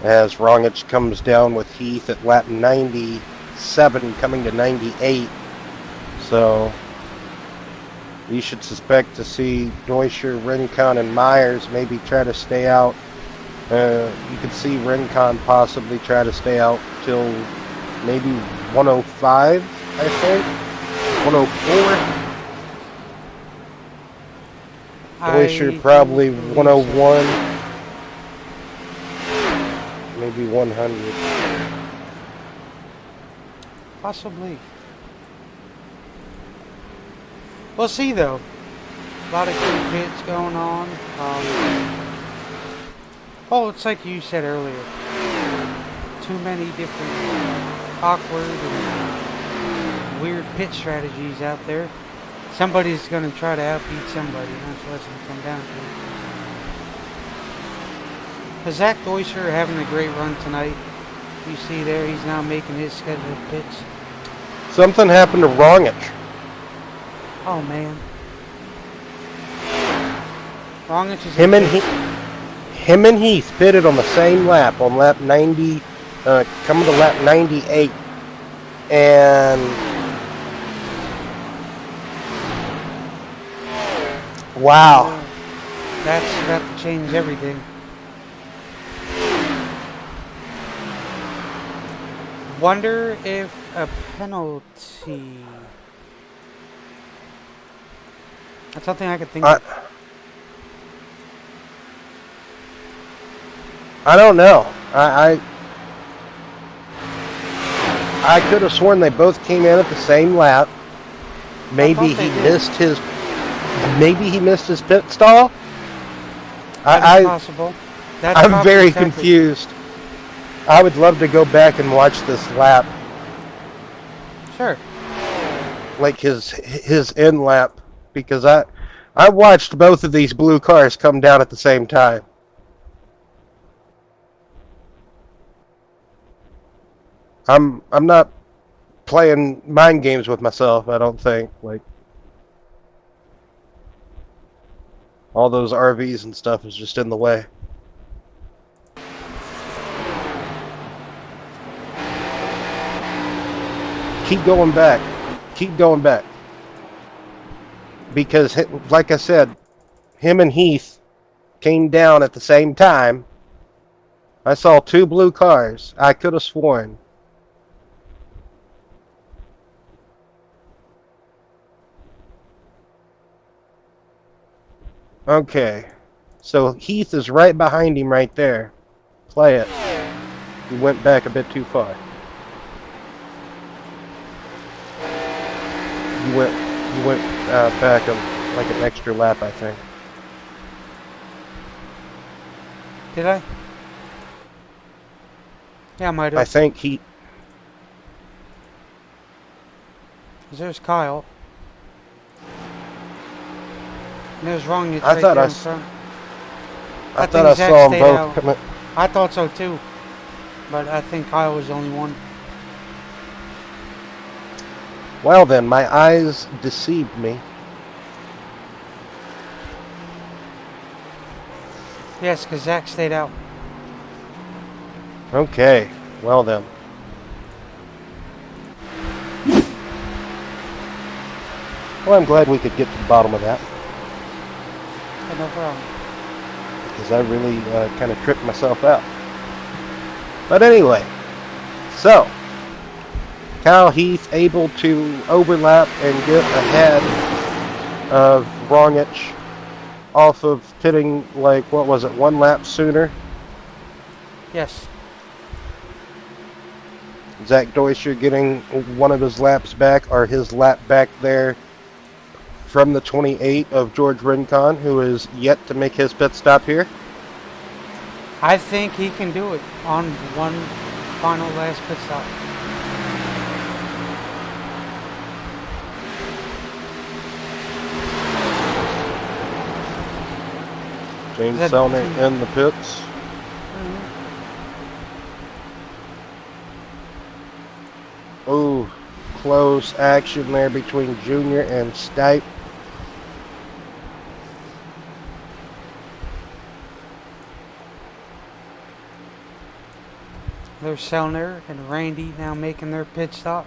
As Rongich comes down with Heath at lap 97, coming to 98. So you should suspect to see Neuscher, Rincon, and Myers maybe try to stay out. You could see Rincon possibly try to stay out till maybe 105, I think. 104. Neuscher probably 101. Maybe 100. Possibly. We'll see though. A lot of good pits going on. Oh, it's like you said earlier. Too many different awkward and weird pit strategies out there. Somebody's going to try to outbeat somebody. That's what it's going to come down to. Zach Deuscher having a great run tonight. You see there, he's now making his scheduled pits. Something happened to Rongich. Oh man. Rongich is him and Heath pitted on the same lap, on lap 90, coming to lap 98, and wow. That's about to change everything. Wonder if a penalty. That's something I could think of. I don't know. I could have sworn they both came in at the same lap. Maybe he missed his pit stall. That's possible. I'm very confused. I would love to go back and watch this lap. Sure. Like his end lap, because I watched both of these blue cars come down at the same time. I'm not playing mind games with myself, I don't think. Like, all those RVs and stuff is just in the way. Keep going back. Keep going back. Because, like I said, him and Heath came down at the same time. I saw 2 blue cars. I could have sworn. Okay. So Heath is right behind him right there. play it. You went back a bit too far. You went back like an extra lap, I think. Did I? Yeah, I might have. I think he. 'Cause there's Kyle. And there's Ronic I right thought there I in front. I thought think I Zach saw them stayed both out. coming. I thought so too. But I think Kyle was the only one. Well then, my eyes deceived me. Yes, because Zach stayed out. Okay, well then. Well, I'm glad we could get to the bottom of that. But no problem. Because I really kind of tripped myself out. But anyway, so Kyle Heath able to overlap and get ahead of Ronic off of pitting, like, what was it, 1 lap sooner. Yes. Zach Deutscher getting one of his laps back, or his lap back there from the 28 of George Rincon, who is yet to make his pit stop here. I think he can do it on one final last pit stop. James Selner in the pits. Ooh, close action there between Junior and Stipe. There's Selner and Randy now making their pit stop.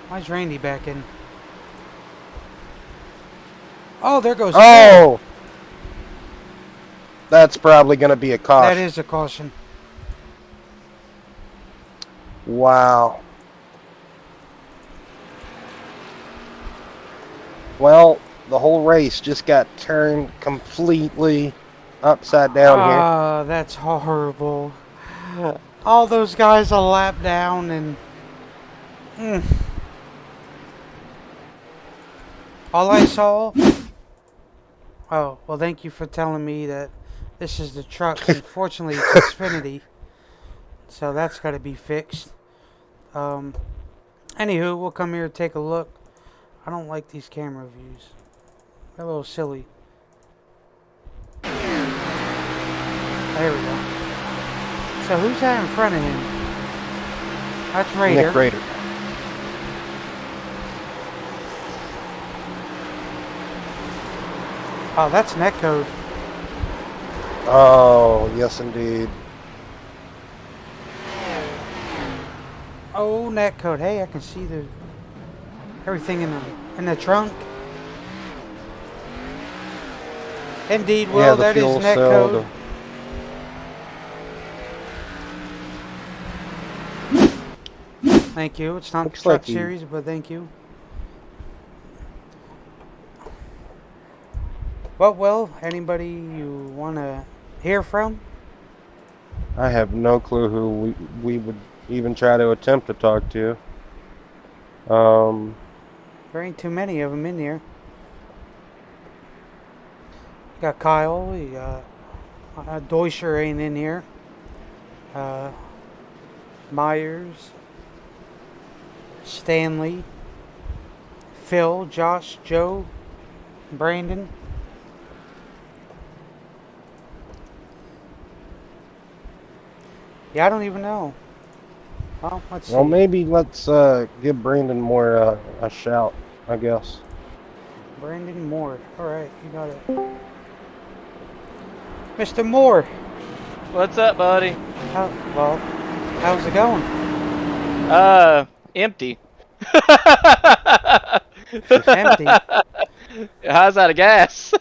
Why's Randy back in? Oh, there goes. Oh! That's probably going to be a caution. That is a caution. Wow. Well, the whole race just got turned completely upside down here. Ah, that's horrible. All those guys a lap down and... All I saw... Oh, well, thank you for telling me that this is the trucks. Unfortunately, it's Xfinity. So that's got to be fixed. Anywho, we'll come here and take a look. I don't like these camera views. They're a little silly. There we go. So who's that in front of him? That's Raider. Nick Raider. Oh, that's netcode. Oh, yes indeed. Oh, netcode. Hey, I can see the everything in the trunk. Indeed, well, yeah, that is fuel netcode. Thank you. It's not the truck series, but thank you. Well, anybody you want to hear from? I have no clue who we would even try to attempt to talk to. There ain't too many of them in here. You got Kyle, you got Deutscher ain't in here. Myers, Stanley, Phil, Josh, Joe, Brandon. Yeah, I don't even know. Well, let's see. Well, maybe let's give Brandon more a shout, I guess. Brandon Moore. All right, you got it. Mr. Moore. What's up, buddy? How's it going? Empty. Empty. How's out of gas?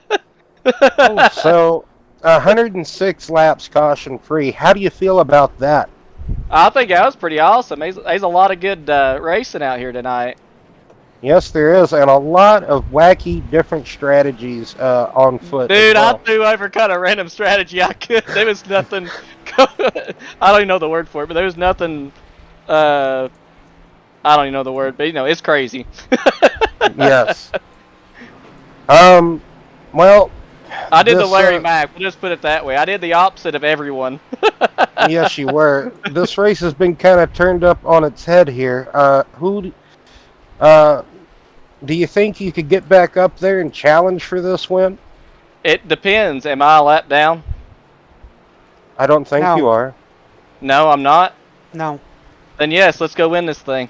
Oh, so 106 laps caution free. How do you feel about that? I think that was pretty awesome. There's a lot of good racing out here tonight. Yes, there is, and a lot of wacky different strategies on foot as Dude, I well. threw over kind of random strategy I could. There was nothing. I don't even know the word for it, but there was nothing. I don't even know the word, but it's crazy. Yes. Well, I did the this Larry Mack. We'll just put it that way. I did the opposite of everyone. yes, you were. This race has been kind of turned up on its head here. Uh, do you think you could get back up there and challenge for this win? It depends. Am I a lap down? I don't think you No, are. No, I'm not. no. Then yes, let's go win this thing.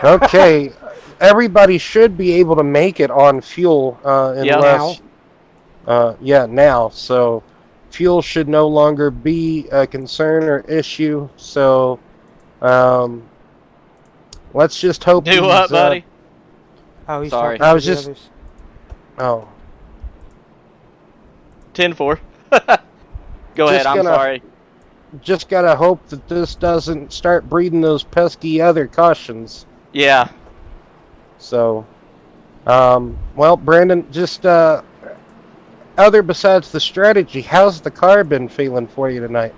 Okay, everybody should be able to make it on fuel Yep. unless, yeah, now. So fuel should no longer be a concern or issue. So um, let's just hope Do what, these. buddy? Oh, he's Sorry. talking I to was the just. others. Oh, 10-4. Go ahead. just I'm gonna. sorry. Just gotta hope that this doesn't start breeding those pesky other cautions. Yeah. So, well, Brandon, just other besides the strategy, how's the car been feeling for you tonight?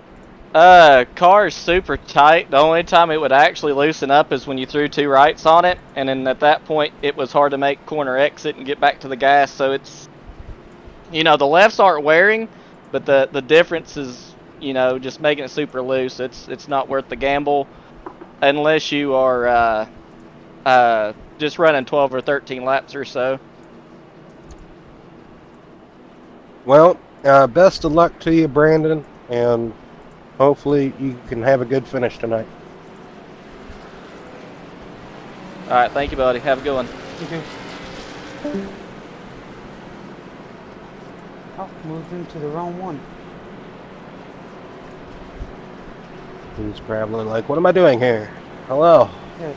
Car's super tight. The only time it would actually loosen up is when you threw two rights on it, and then at that point it was hard to make corner exit and get back to the gas. So it's, the lefts aren't wearing, but the difference is, just making it super loose. It's not worth the gamble unless you are just running 12 or 13 laps or so. Well, best of luck to you, Brandon, and hopefully you can have a good finish tonight. All right, thank you, buddy. Have a good one. Okay. Oh, moved into the wrong one. He's probably like, what am I doing here? Hello. Yes.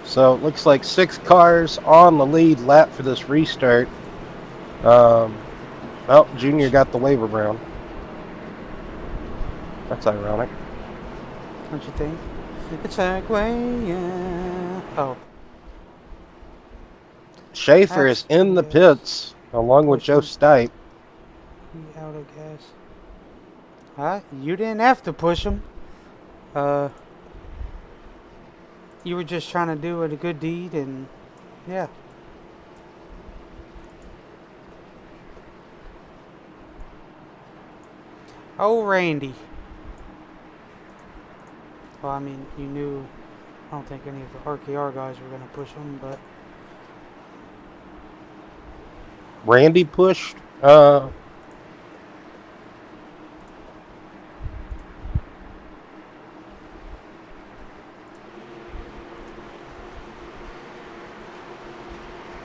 So it looks like 6 cars on the lead lap for this restart. Well, Junior got the waiver round. That's ironic. Don't you think? It's that way, yeah. Oh. Schaefer is in the pits along with Joe Stipe. He out of gas. You didn't have to push him. You were just trying to do a good deed, and yeah. Oh, Randy. Well, I mean, you knew. I don't think any of the RKR guys were going to push him, but Randy pushed.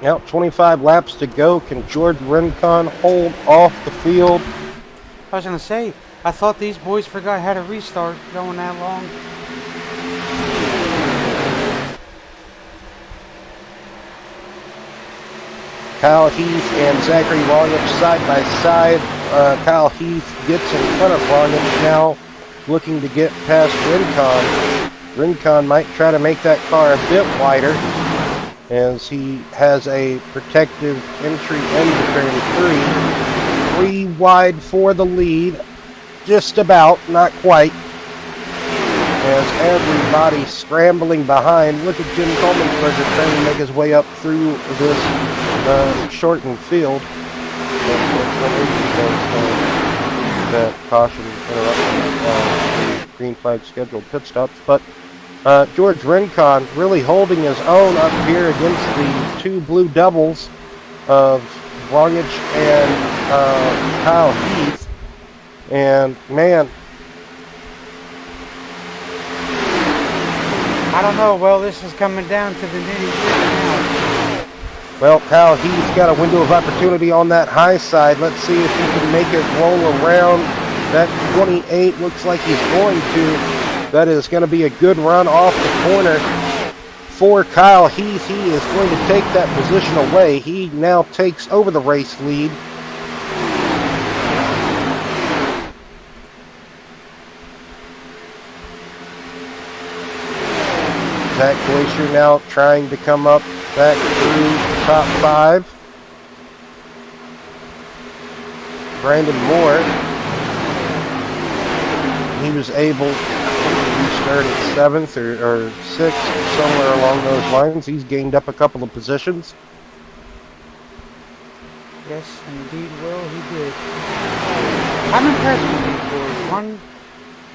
Yep, 25 laps to go. Can George Rincon hold off the field? I was going to say, I thought these boys forgot how to restart going that long. Kyle Heath and Zachary Williams side by side. Kyle Heath gets in front of Williams now, looking to get past Rincon. Rincon might try to make that car a bit wider as he has a protective entry into turn 3. 3 wide for the lead. Just about, not quite. As everybody scrambling behind. Look at Jim Colemanberger trying to make his way up through this shortened field. That caution interrupting the green flag scheduled pit stops. But George Rincon really holding his own up here against the 2 blue doubles of Vongich and Kyle Heath. And man, I don't know. Well, this is coming down to the nitty-gritty now. well, Kyle Heath's got a window of opportunity on that high side. Let's see if he can make it roll around. That 28 looks like he's going to. That is going to be a good run off the corner for Kyle Heath. He is going to take that position away. He now takes over the race lead. Zach Glacier now trying to come up back through the top 5. Brandon Moore, he was able to start at 7th or 6th, somewhere along those lines. He's gained up a couple of positions. Yes, indeed, Will, he did. I'm impressed with these boys. One,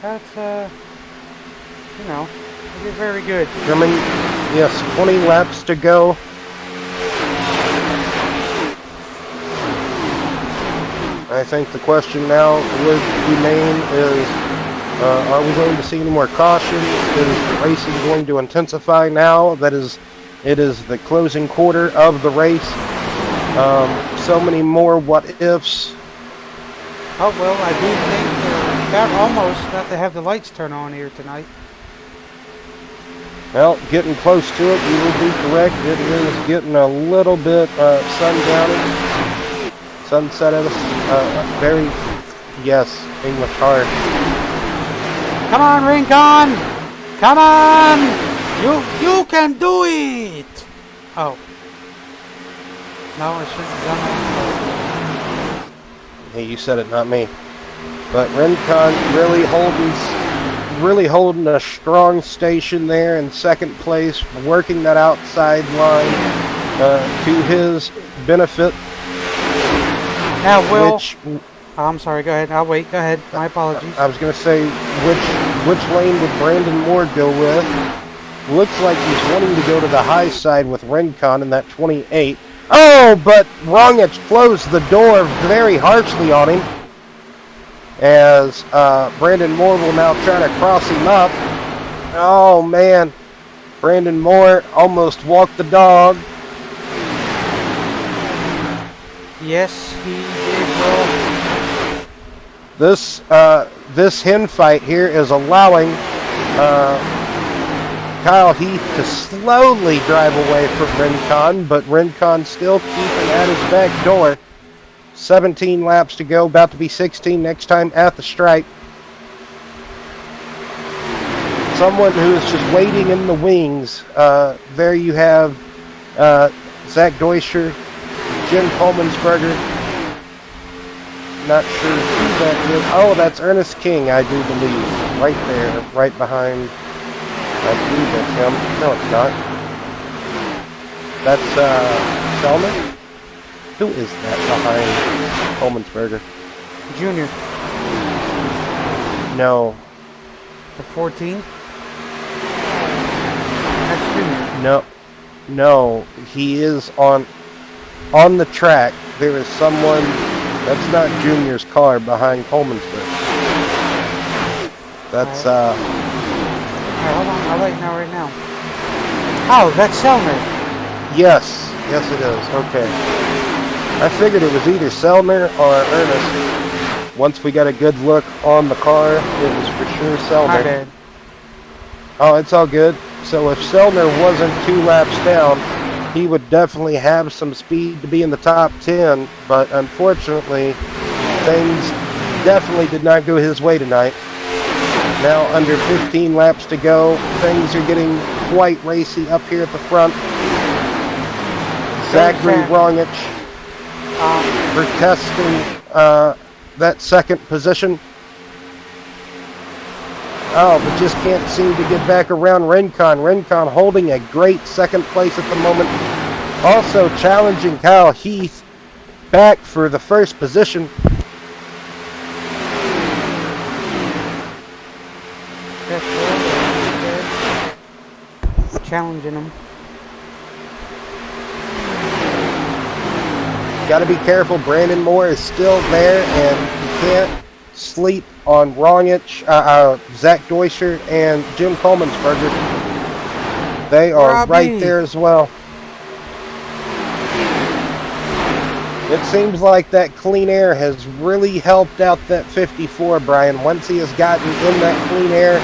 that's, you know, they did very good. Coming, yes, 20 laps to go. I think the question now would remain is, are we going to see any more cautions? Is the racing going to intensify now? That is, it is the closing quarter of the race. So many more what-ifs. Oh, well, I do think they're about almost about to have the lights turn on here tonight. Well, getting close to it, you will be correct. It is getting a little bit sundowny. Sunset at us. Very, yes, English hard. Come on, Rincon! Come on! You can do it! Oh. No, I shouldn't have done that. Hey, you said it, not me. But Rincon really holding a strong station there in second place, working that outside line to his benefit. Now, Will. I'm sorry, go ahead. I'll wait. Go ahead. My apologies. I was going to say, which lane would Brandon Moore go with? Looks like he's wanting to go to the high side with Rincon in that 28. Oh, but Rongich closed the door very harshly on him. As Brandon Moore will now try to cross him up. Oh, man. Brandon Moore almost walked the dog. Yes, he did, Will. This hen fight here is allowing Kyle Heath to slowly drive away from Rincon, but Rincon still keeping at his back door. 17 laps to go, about to be 16 next time at the stripe. Someone who is just waiting in the wings. There you have Zach Deuscher, Jim Coleman'sberger. Not sure who that is. Oh, that's Ernest King, I do believe. Right there, right behind. I believe that's him. No, it's not. That's Selman? Who is that behind Coleman'sberger? Junior. No. The 14? That's Junior. No. No. He is on the track. There is someone. That's not Junior's car behind Coleman'sberger. That's Alright, hold on. I'll let you know right now. Oh, that's Selmer. Yes. Yes, it is. Okay. I figured it was either Selmer or Ernest. Once we got a good look on the car, it was for sure Selmer. My bad. Oh, it's all good. So if Selmer wasn't 2 laps down, he would definitely have some speed to be in the top 10, but unfortunately, things definitely did not go his way tonight. Now under 15 laps to go, things are getting quite racy up here at the front. Zachary Rongich protesting that second position. Oh, but just can't seem to get back around Rincon. Rincon holding a great second place at the moment. Also challenging Kyle Heath back for the first position. Challenging him. Got to be careful. Brandon Moore is still there, and you can't sleep on Rongich, Zach Deuscher, and Jim Coleman'sberger. They are right there as well. It seems like that clean air has really helped out that 54, Brian. Once he has gotten in that clean air,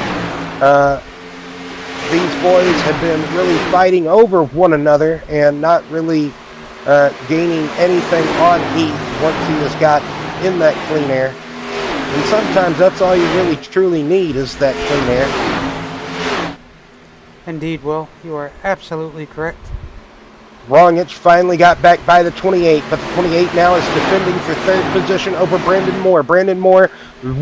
these boys have been really fighting over one another and not really gaining anything on heat once he has got in that clean air. And sometimes that's all you really truly need is that clean air. Indeed, Will. You are absolutely correct. Rongich finally got back by the 28, but the 28 now is defending for third position over Brandon Moore. Brandon Moore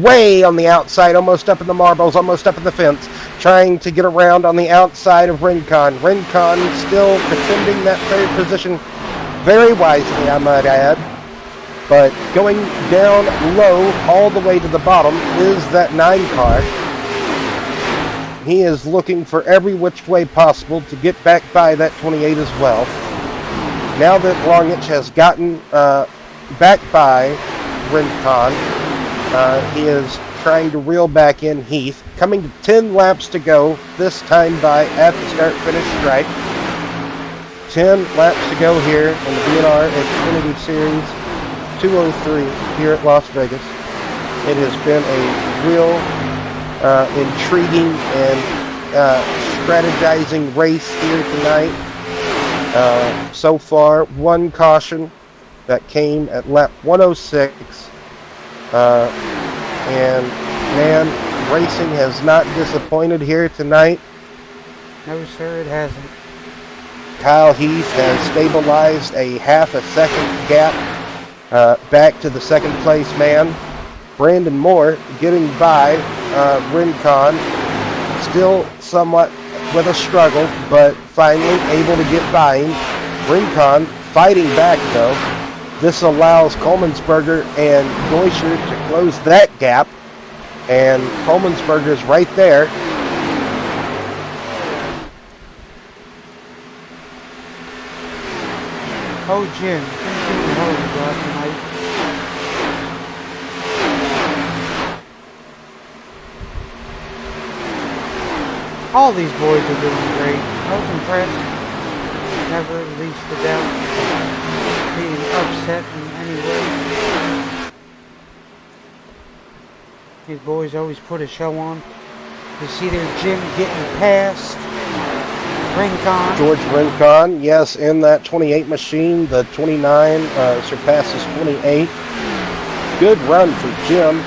way on the outside, almost up in the marbles, almost up in the fence, trying to get around on the outside of Rincon. Rincon still defending that third position very wisely, I might add. But going down low all the way to the bottom is that 9 car. He is looking for every which way possible to get back by that 28 as well. Now that Rongich has gotten back by Rincon, he is trying to reel back in Heath. Coming to 10 laps to go, this time by at the start-finish stripe. 10 laps to go here in the BNR Xfinity Series 203 here at Las Vegas. It has been a real intriguing and strategizing race here tonight. So far, one caution that came at lap 106. And man, racing has not disappointed here tonight. No, sir, it hasn't. Kyle Heath has stabilized a half a second gap back to the second place man. Brandon Moore getting by Rincon, still somewhat with a struggle, but finally able to get by him. Rincon fighting back though. This allows Coleman'sberger and Glacier to close that gap, and Coleman'sberger's right there. Oh, Jim, Jim's doing a hell of a job tonight. All these boys are doing great. I was impressed. Never the least a doubt being upset in any way. These boys always put a show on. You see their Jim getting past Rincon. George Rincon, yes, in that 28 machine. The 29 surpasses 28. Good run for Jim.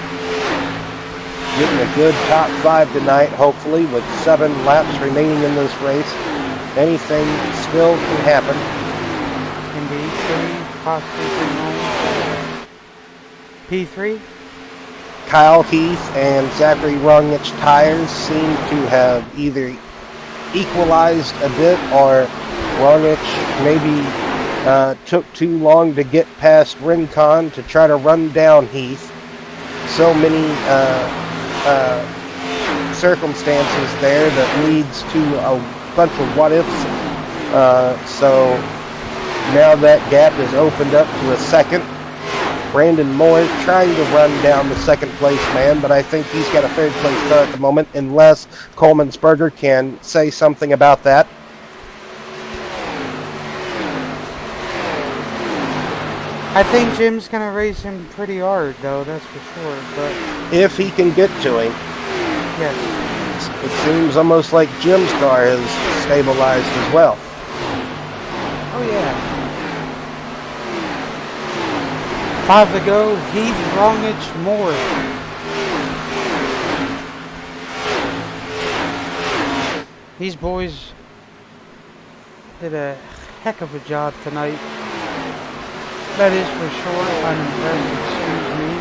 Getting a good top 5 tonight, hopefully, with 7 laps remaining in this race. Anything still can happen. Indeed, 3, possibly 3 P3. Kyle Heath and Zachary Rongich tires seem to have either equalized a bit, or Rongich maybe took too long to get past Rincon to try to run down Heath. So many circumstances there that leads to a bunch of what-ifs. So now that gap is opened up to a second. Brandon Moore trying to run down the second place man, but I think he's got a third place car at the moment, unless Coleman'sberger can say something about that. I think Jim's going to race him pretty hard, though, that's for sure. But if he can get to him. Yes. It seems almost like Jim's car has stabilized as well. Oh, yeah. 5 to go. Heath, Rongich, Moore. These boys did a heck of a job tonight. That is for sure. I'm impressed, excuse me.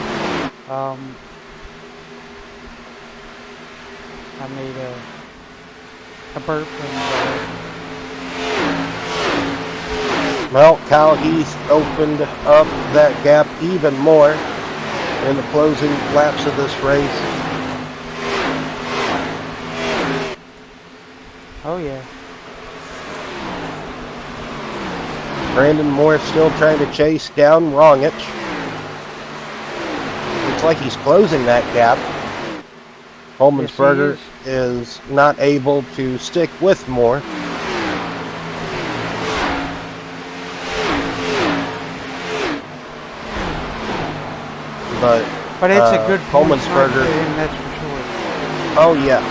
I made a burp and well, Kyle Heath opened up that gap even more in the closing laps of this race. oh yeah. Brandon Moore still trying to chase down Rongich. Looks like he's closing that gap. Coleman'sberger is not able to stick with Moore. But it's a good Coleman'sberger. That's for sure. Oh yes,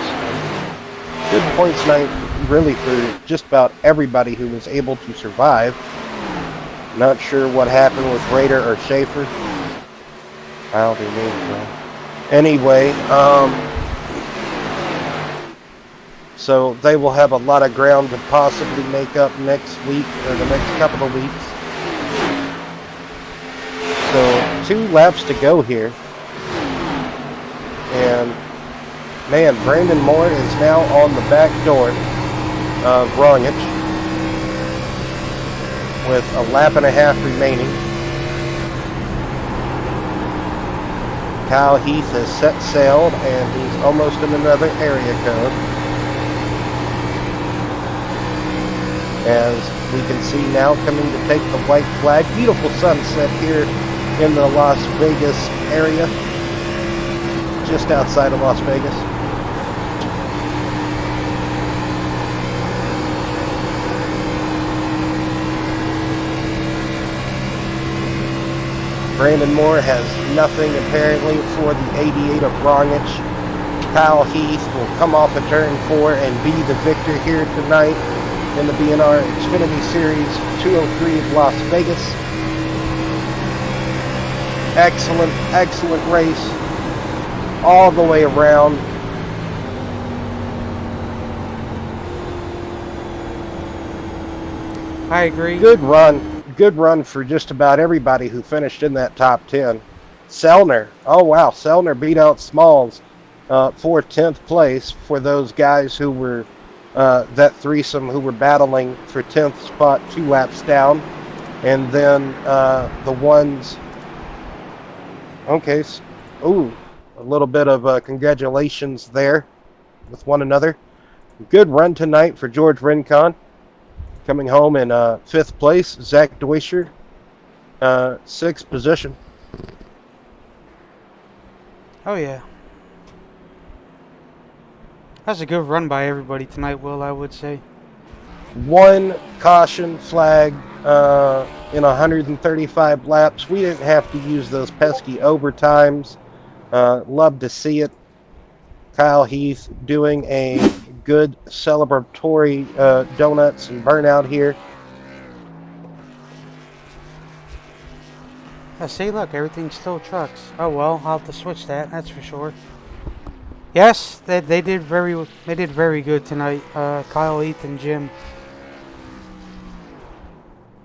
good points night really for just about everybody who was able to survive. Not sure what happened with Rader or Schaefer. I don't think so. Anyway, So they will have a lot of ground to possibly make up next week or the next couple of weeks. So 2 laps to go here. And man, Brandon Moore is now on the back door of Rongich with a lap and a half remaining. Kyle Heath has set sail and he's almost in another area code. As we can see now coming to take the white flag. Beautiful sunset here in the Las Vegas area, just outside of Las Vegas. Brandon Moore has nothing apparently for the 88 of Rongich. Kyle Heath will come off of turn 4 and be the victor here tonight in the BNR Xfinity Series 203 of Las Vegas. Excellent, excellent race all the way around. I agree. Good run for just about everybody who finished in that top 10. Sellner, oh wow, Sellner beat out Smalls for 10th place for those guys who were that threesome who were battling for 10th spot 2 laps down. And then the ones, okay, ooh, a little bit of congratulations there with one another. Good run tonight for George Rincon, coming home in 5th place. Zach Dewisher, 6th position. Oh, yeah. That's a good run by everybody tonight, Will, I would say. 1 caution flag in 135 laps. We didn't have to use those pesky overtimes. Love to see it. Kyle Heath doing a good celebratory donuts and burnout here. See, look, everything's still trucks. Oh well, I'll have to switch that. That's for sure. Yes, they did very good tonight. Kyle Heath and Jim.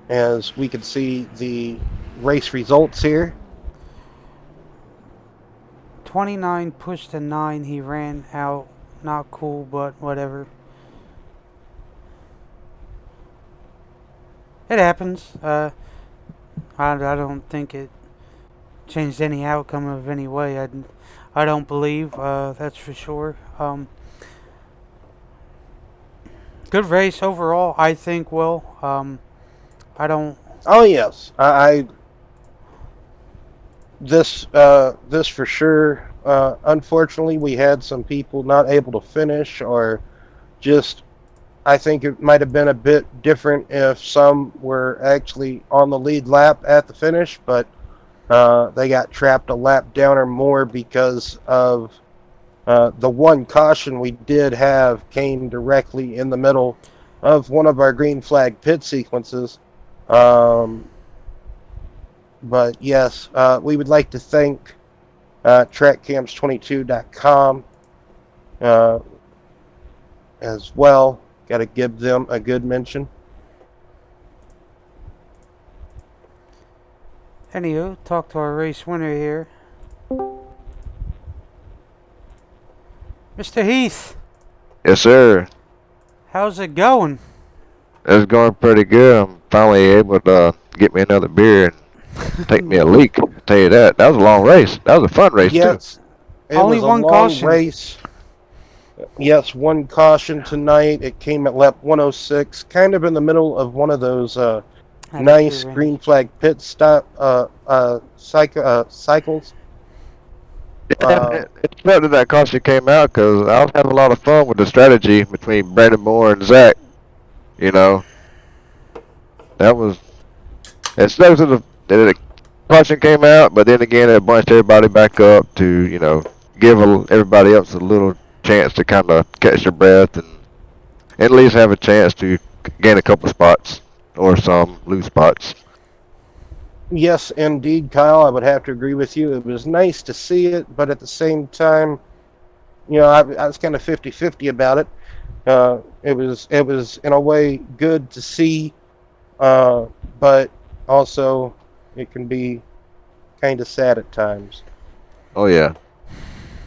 As we can see the race results here. 29 pushed to 9. He ran out. Not cool, but whatever. It happens. I don't think it changed any outcome of any way. I don't believe. That's for sure. Good race overall, I think. Will. I don't. Oh yes, this for sure. Unfortunately, we had some people not able to finish, or just, I think it might have been a bit different if some were actually on the lead lap at the finish, but they got trapped a lap down or more because of the one caution we did have came directly in the middle of one of our green flag pit sequences. But yes, we would like to thank trackcams22.com as well. Got to give them a good mention. Anywho, talk to our race winner here, Mr. Heath. Yes, sir. How's it going? It's going pretty good. I'm finally able to get me another beer and take me a leak. I'll tell you that. That was a long race. That was a fun race, yes, too. It Only was a one long caution. Race. Yes, one caution tonight. It came at lap 106, kind of in the middle of one of those nice green flag pit stop cycles. It felt that that caution came out because I was having a lot of fun with the strategy between Brandon Moore and Zach. You know, that was, instead of the caution came out, but then again it bunched everybody back up to, you know, give everybody else a little chance to kind of catch their breath and at least have a chance to gain a couple spots or some lose spots. Yes, indeed, Kyle. I would have to agree with you. It was nice to see it, but at the same time, you know, I was kind of 50-50 about it. It was in a way good to see, but also it can be kind of sad at times. Oh yeah,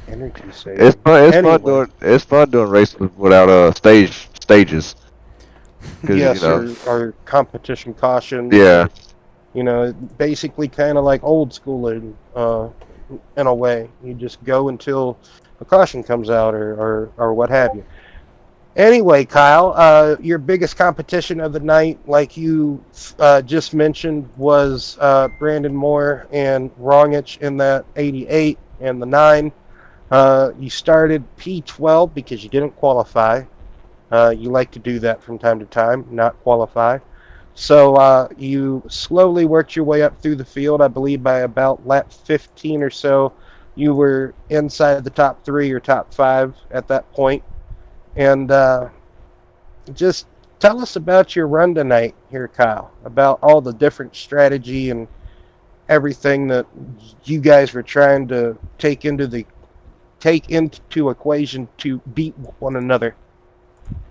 Energy it's saving. fun. Anyway, It's fun doing races without stages because yes, or competition cautions, yeah. or basically kind of like old school in a way. You just go until a caution comes out, or what have you. Anyway, Kyle, your biggest competition of the night, like you just mentioned, was Brandon Moore and Rongich in that 88 and the 9. You started P12 because you didn't qualify. You like to do that from time to time, not qualify. So you slowly worked your way up through the field. I believe by about lap 15 or so, you were inside the top 3 or top 5 at that point. And just tell us about your run tonight here, Kyle, about all the different strategy and everything that you guys were trying to take into equation to beat one another.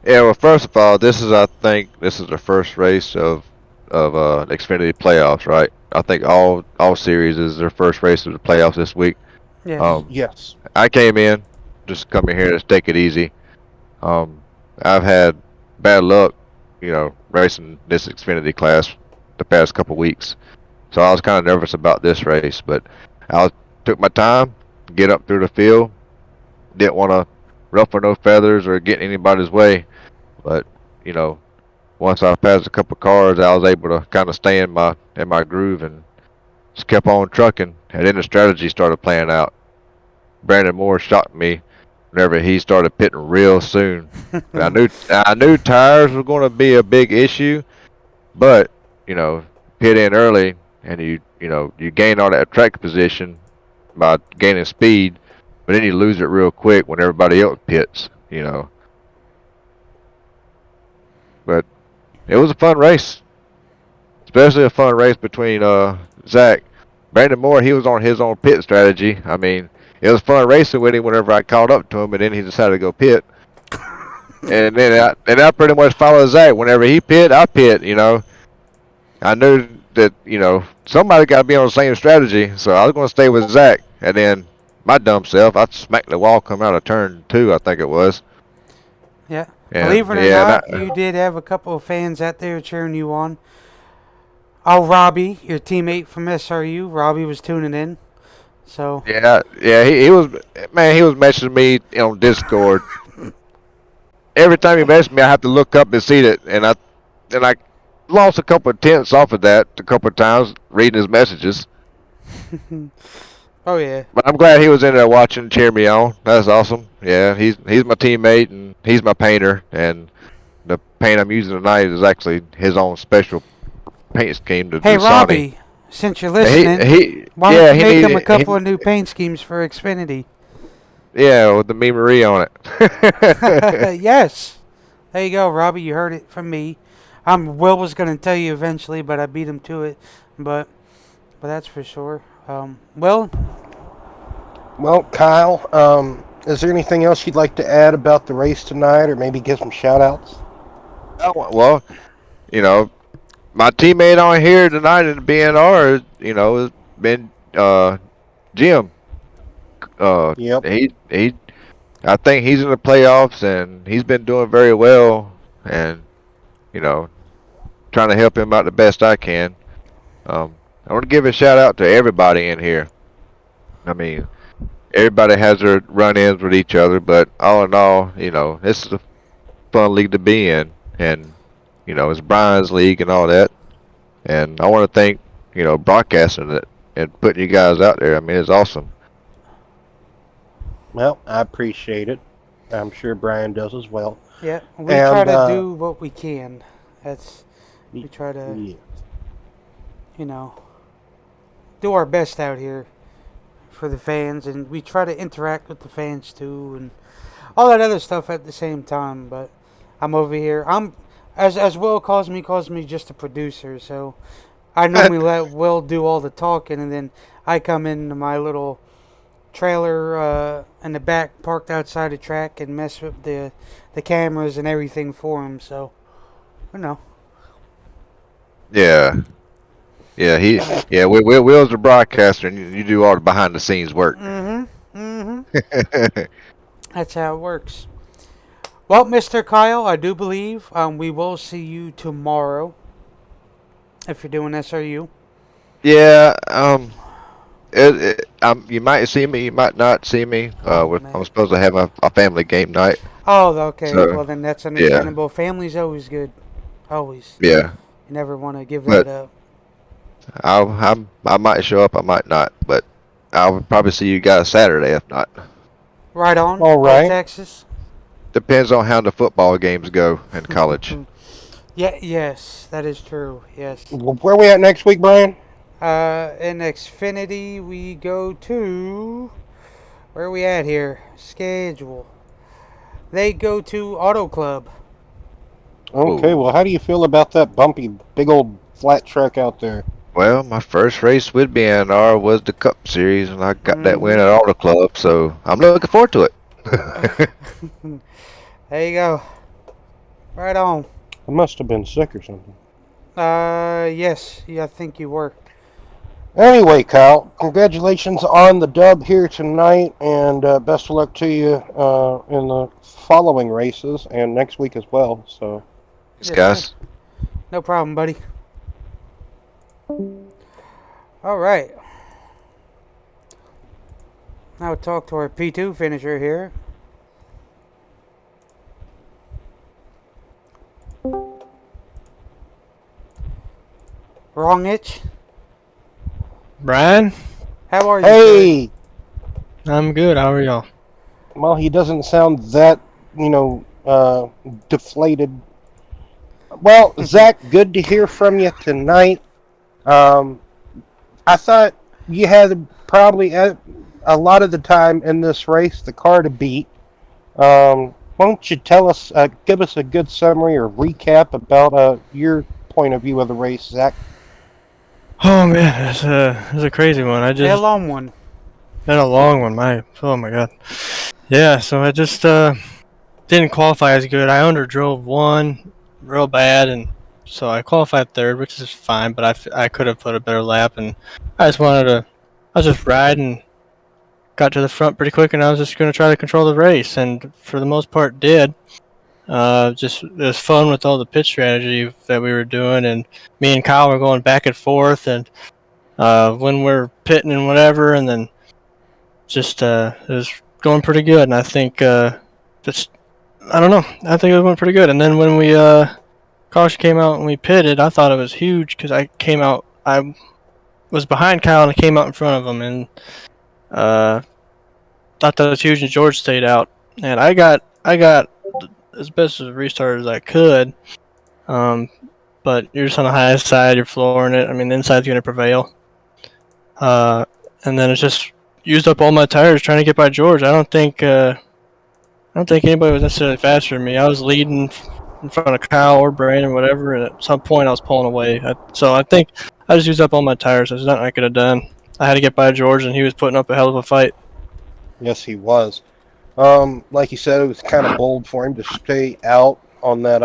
Yeah, well, first of all, I think this is the first race of Xfinity playoffs, right? I think all series is their first race of the playoffs this week. Yes. Um, Yes. I came in just coming here to take it easy. Um, I've had bad luck, racing this Xfinity class the past couple weeks, so I was kind of nervous about this race, but took my time, get up through the field, didn't want to ruffle no feathers or get in anybody's way, but you know once I passed a couple cars, I was able to kind of stay in my groove and just kept on trucking. And then the strategy started playing out. Brandon Moore shocked me whenever he started pitting real soon. I knew tires were going to be a big issue, but you know, pit in early and you gain all that track position by gaining speed, but then you lose it real quick when everybody else pits. But it was a fun race. Especially a fun race between Zach. Brandon Moore, he was on his own pit strategy. I mean, it was fun racing with him whenever I caught up to him, and then he decided to go pit. And I pretty much followed Zach. Whenever he pit, I pit. I knew that somebody got to be on the same strategy, so I was going to stay with Zach. And then my dumb self, I smacked the wall coming out of turn 2, I think it was. Yeah. Believe And it or yeah, not, you did have a couple of fans out there cheering you on. Oh, Robbie, your teammate from SRU, Robbie was tuning in. So, yeah, he was, man, he was messaging me on Discord. Every time he messaged me, I have to look up and see it, and I lost a couple of tenths off of that a couple of times reading his messages. oh yeah, But I'm glad he was in there watching, cheering me on. That's awesome. Yeah, he's my teammate and he's my painter, and the paint I'm using tonight is actually his own special paint scheme to hey do Sonny. Robbie, since you're He listening, he why don't yeah you he make him a needed couple of new paint schemes for Xfinity? yeah, with the me Marie on it. Yes, there you go, Robbie. You heard it from me. Will was gonna tell you eventually, but I beat him to it. But that's for sure. Will, Well, Kyle, is there anything else you'd like to add about the race tonight, or maybe give some shout outs? Well, you know, my teammate on here tonight in the BNR, has been Jim. Yep. I think he's in the playoffs and he's been doing very well, and you know, trying to help him out the best I can. I want to give a shout out to everybody in here. I mean, everybody has their run-ins with each other, but all in all, this is a fun league to be in, and it's Brian's league and all that. And I want to thank broadcasting it and putting you guys out there. I mean, it's awesome. Well, I appreciate it. I'm sure Brian does as well. yeah, we try And to do what we can. We try to, yeah. you know, do our best out here for the fans, and we try to interact with the fans too, and all that other stuff at the same time. But I'm over here. I'm as Will calls me just a producer. So I normally let Will do all the talking, and then I come into my little trailer in the back parked outside the track and mess with the cameras and everything for him. So, you know. Yeah. Yeah, Will's the broadcaster, and you do all the behind the scenes work. Mm-hmm. Mm-hmm. That's how it works. Well, Mr. Kyle, I do believe we will see you tomorrow if you're doing SRU. Yeah, you might see me, you might not see me. Oh I'm man. supposed to have a family game night, Oh, okay. so Well, then that's yeah, understandable. Family's always good. Always. yeah. You never want to give that But up. I might show up, I might not, but I'll probably see you guys Saturday if not. Right on. All Go right. Texas. Depends on how the football games go in college. Yeah. Yes, that is true. Yes. Where we at next week, Brian? In Xfinity, we go to where are we at here? Schedule. They go to Auto Club. Okay, Ooh. well, how do you feel about that bumpy, big old flat track out there? Well, my first race with BNR was the Cup Series, and I got that win Mm-hmm. at Auto Club, so I'm looking forward to it. There you go. Right on. I must have been sick or something. Yes. Yeah, I think you were. Anyway, Kyle, congratulations on the dub here tonight, and best of luck to you in the following races and next week as well. So, Thanks, Yes, sir. guys. No problem, buddy. All right. Now we'll talk to our P2 finisher here. Wrong itch. Brian, How are you, sir? hey, I'm good. How are y'all? well, he doesn't sound that, deflated. Well, Zach, good to hear from you tonight. Um, I thought you had probably a lot of the time in this race the car to beat. Won't you give us a good summary or recap about your point of view of the race, Zach? Oh man, it's a crazy one. I A just long one. been a long one. Oh my god. Yeah, so I just didn't qualify as good. I underdrove one real bad, and so I qualified third, which is fine. But I could have put a better lap, and I just wanted to. I was just riding, got to the front pretty quick, and I was just going to try to control the race, and for the most part did. Just it was fun with all the pit strategy that we were doing, and me and Kyle were going back and forth, and when we're pitting and whatever, and then just it was going pretty good. And I think just I don't know, I think it went pretty good. And then when we caution came out and we pitted, I thought it was huge because I was behind Kyle and I came out in front of him, and uh, thought that was huge. And George stayed out, and I got as best as a restart as I could. Um, but you're just on the highest side, you're flooring it. I mean, the inside's going to prevail. And then it's just used up all my tires trying to get by George. I don't think anybody was necessarily faster than me. I was leading in front of Kyle or Brandon, whatever, and at some point I was pulling away. So I think I just used up all my tires. There's nothing I could have done. I had to get by George, and he was putting up a hell of a fight. Yes, he was. Like you said, it was kind of bold for him to stay out on that.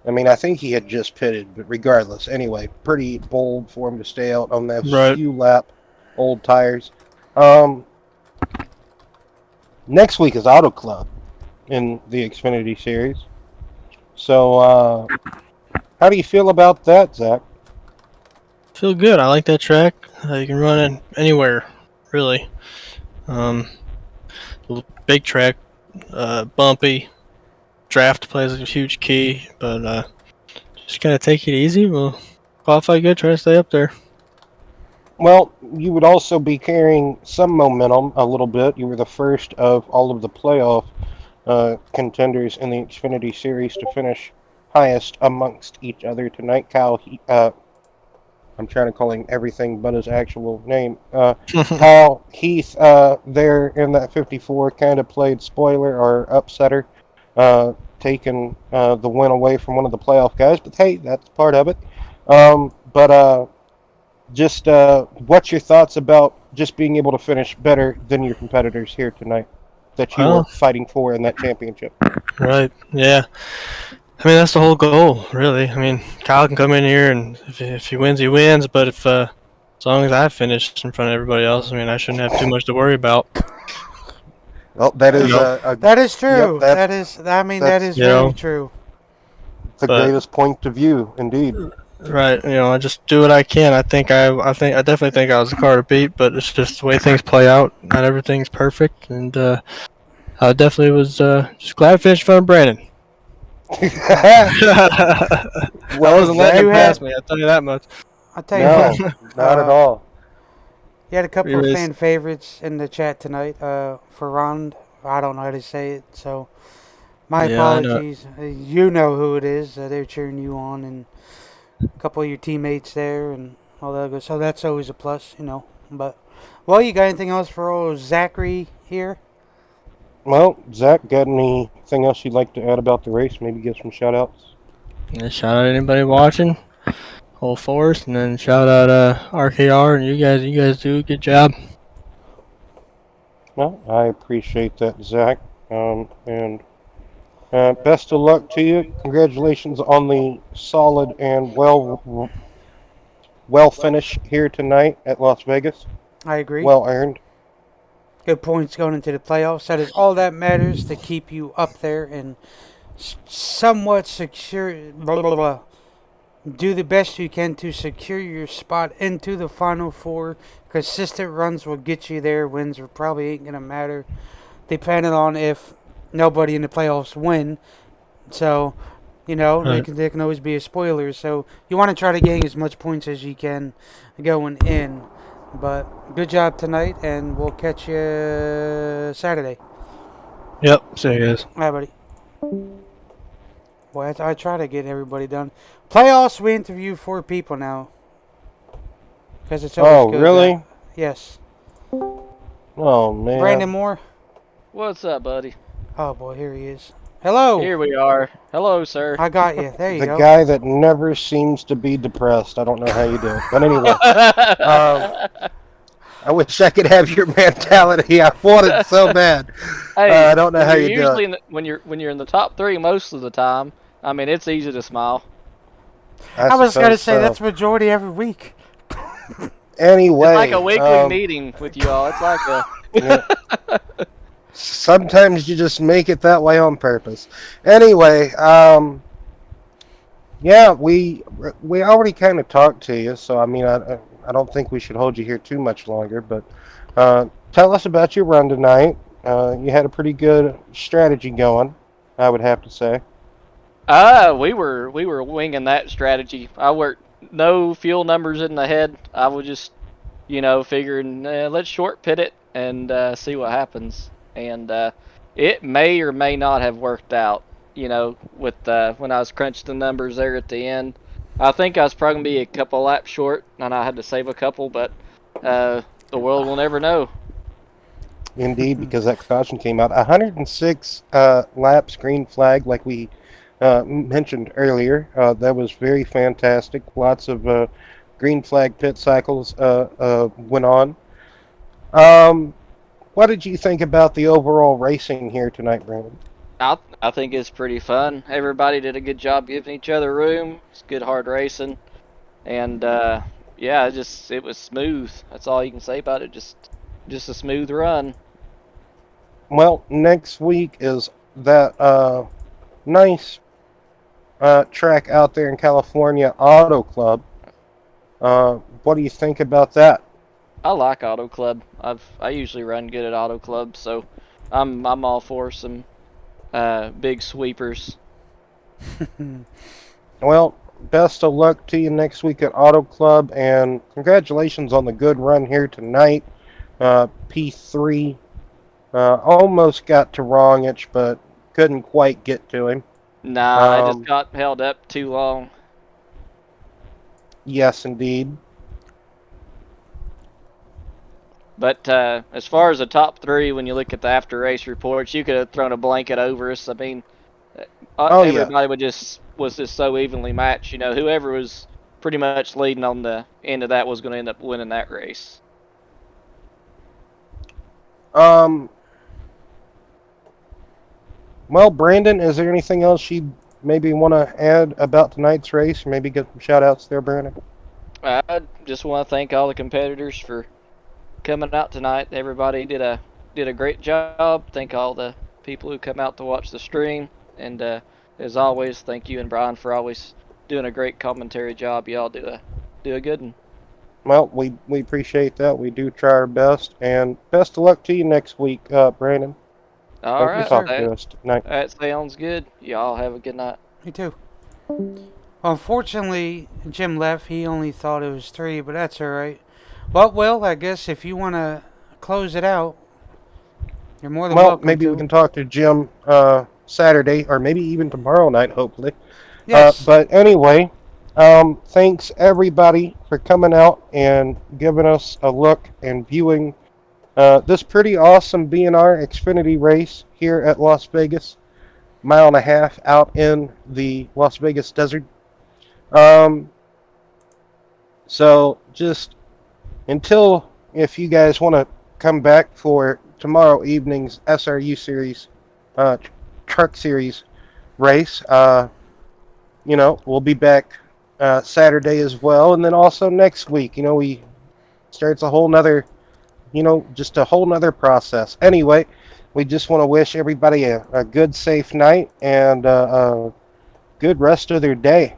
I mean, I think he had just pitted, but regardless, anyway, pretty bold for him to stay out on those Right. few lap old tires. Next week is Auto Club in the Xfinity Series. So, how do you feel about that, Zach? Feel good. I like that track. You can run it anywhere, really. Big track, bumpy. Draft plays a huge key, but just gotta take it easy. We'll qualify good. Try to stay up there. Well, you would also be carrying some momentum a little bit. You were the first of all of the playoff contenders in the Xfinity Series to finish highest amongst each other tonight. Kyle, I'm trying to call him everything but his actual name. Kyle Heath, there in that 54, kind of played spoiler or upsetter, taking the win away from one of the playoff guys. But hey, that's part of it. But just what's your thoughts about just being able to finish better than your competitors here tonight that you were Well, fighting for in that championship? right, yeah. I mean, that's the whole goal, really. I mean, Kyle can come in here, and if he wins, he wins. But if as long as I finish in front of everybody else, I mean, I shouldn't have too much to worry about. Well, that You is know, That is yep, true. That is. I mean, that that's is you very know. true. the But greatest point of view, indeed. right, I just do what I can. I definitely think I was the car to beat, but it's just the way things play out. Not everything's perfect, and I definitely was just glad I finished in front of Brandon. I Well, wasn't letting Zach, him You pass had. me. I tell you that much. I'll tell you what. no, not at Uh, all. you had a couple of Anyways, fan favorites in the chat tonight. For Ron, I don't know how to say it, so my yeah, I know. apologies. You know who it is. They're cheering you on, and a couple of your teammates there, and all that good. So that's always a plus. But well, you got anything else for old Zachary here? Well, Zach, got anything else you'd like to add about the race? Maybe give some shout outs? Yeah, shout out anybody watching, whole force, and then shout out RKR and you guys. You guys do a good job. Well, I appreciate that, Zach. And best of luck to you. Congratulations on the solid and well finish here tonight at Las Vegas. I agree. Well earned. Good points going into the playoffs. That is all that matters to keep you up there and somewhat secure. Blah, blah, blah. Do the best you can to secure your spot into the Final Four. Consistent runs will get you there. Wins probably ain't gonna matter, depending on if nobody in the playoffs win. So, Right. there can always be a spoiler. So you want to try to gain as much points as you can going in. But good job tonight, and we'll catch you Saturday. Yep. See you guys. All right, buddy. Boy, I try to get everybody done. Playoffs, we interview 4 people now. Because it's always Oh, good. really? Yes. Oh, man. Brandon Moore. What's up, buddy? Oh, boy, here he is. Hello. Here we are. Hello, sir. I got you. There you The go. guy that never seems to be depressed. I don't know how you do it. But anyway, I wish I could have your mentality. I want it so bad. Hey, I don't know how you do usually it. when you're in the top three most of the time. I mean, it's easy to smile. I was going to suppose say so. that's majority every week. Anyway. It's like a weekly meeting with you all. It's like a. Yeah. Sometimes you just make it that way on purpose. Anyway, yeah, we already kind of talked to you, so I mean, I don't think we should hold you here too much longer. But tell us about your run tonight. You had a pretty good strategy going, I would have to say. We were winging that strategy. I worked no fuel numbers in the head. I was just, figuring let's short pit it and see what happens. And it may or may not have worked out. With when I was crunching the numbers there at the end, I think I was probably gonna be a couple laps short, and I had to save a couple. But the world will never know. Indeed, because that caution came out 106 laps green flag, like we mentioned earlier. That was very fantastic. Lots of green flag pit cycles went on. What did you think about the overall racing here tonight, Brandon? I think it's pretty fun. Everybody did a good job giving each other room. It's good hard racing, and yeah, it was smooth. That's all you can say about it. Just a smooth run. Well, next week is that nice track out there in California, Auto Club. What do you think about that? I like Auto Club. I usually run good at Auto Club, so I'm all for some big sweepers. Well, best of luck to you next week at Auto Club, and congratulations on the good run here tonight. P3 almost got to Wrongich, but couldn't quite get to him. Nah, I just got held up too long. Yes, indeed. But as far as the top three, when you look at the after race reports, you could have thrown a blanket over us. I mean, Oh, everybody yeah. was just so evenly matched. Whoever was pretty much leading on the end of that was going to end up winning that race. Well, Brandon, is there anything else you maybe want to add about tonight's race? Maybe get some shout outs there, Brandon. I just want to thank all the competitors for coming out tonight. Everybody did a great job. Thank all the people who come out to watch the stream, and as always, thank you and Brian for always doing a great commentary job. Y'all do a good one. Well, we appreciate that. We do try our best, and best of luck to you next week, Brandon. All Thank you right, for talking to us tonight. that sounds good. Y'all have a good night. Me too. Unfortunately, Jim left. He only thought it was 3, but that's all right. But Will, I guess if you want to close it out, you're more than welcome. Maybe to. we can talk to Jim Saturday, or maybe even tomorrow night, hopefully. Yes. But anyway, thanks everybody for coming out and giving us a look and viewing this pretty awesome BNR Xfinity race here at Las Vegas, 1.5 miles out in the Las Vegas desert. So just until, if you guys want to come back for tomorrow evening's SRU series, truck series race, we'll be back Saturday as well, and then also next week, we starts a whole nother, just a whole nother process. Anyway, we just want to wish everybody a good, safe night and a good rest of their day.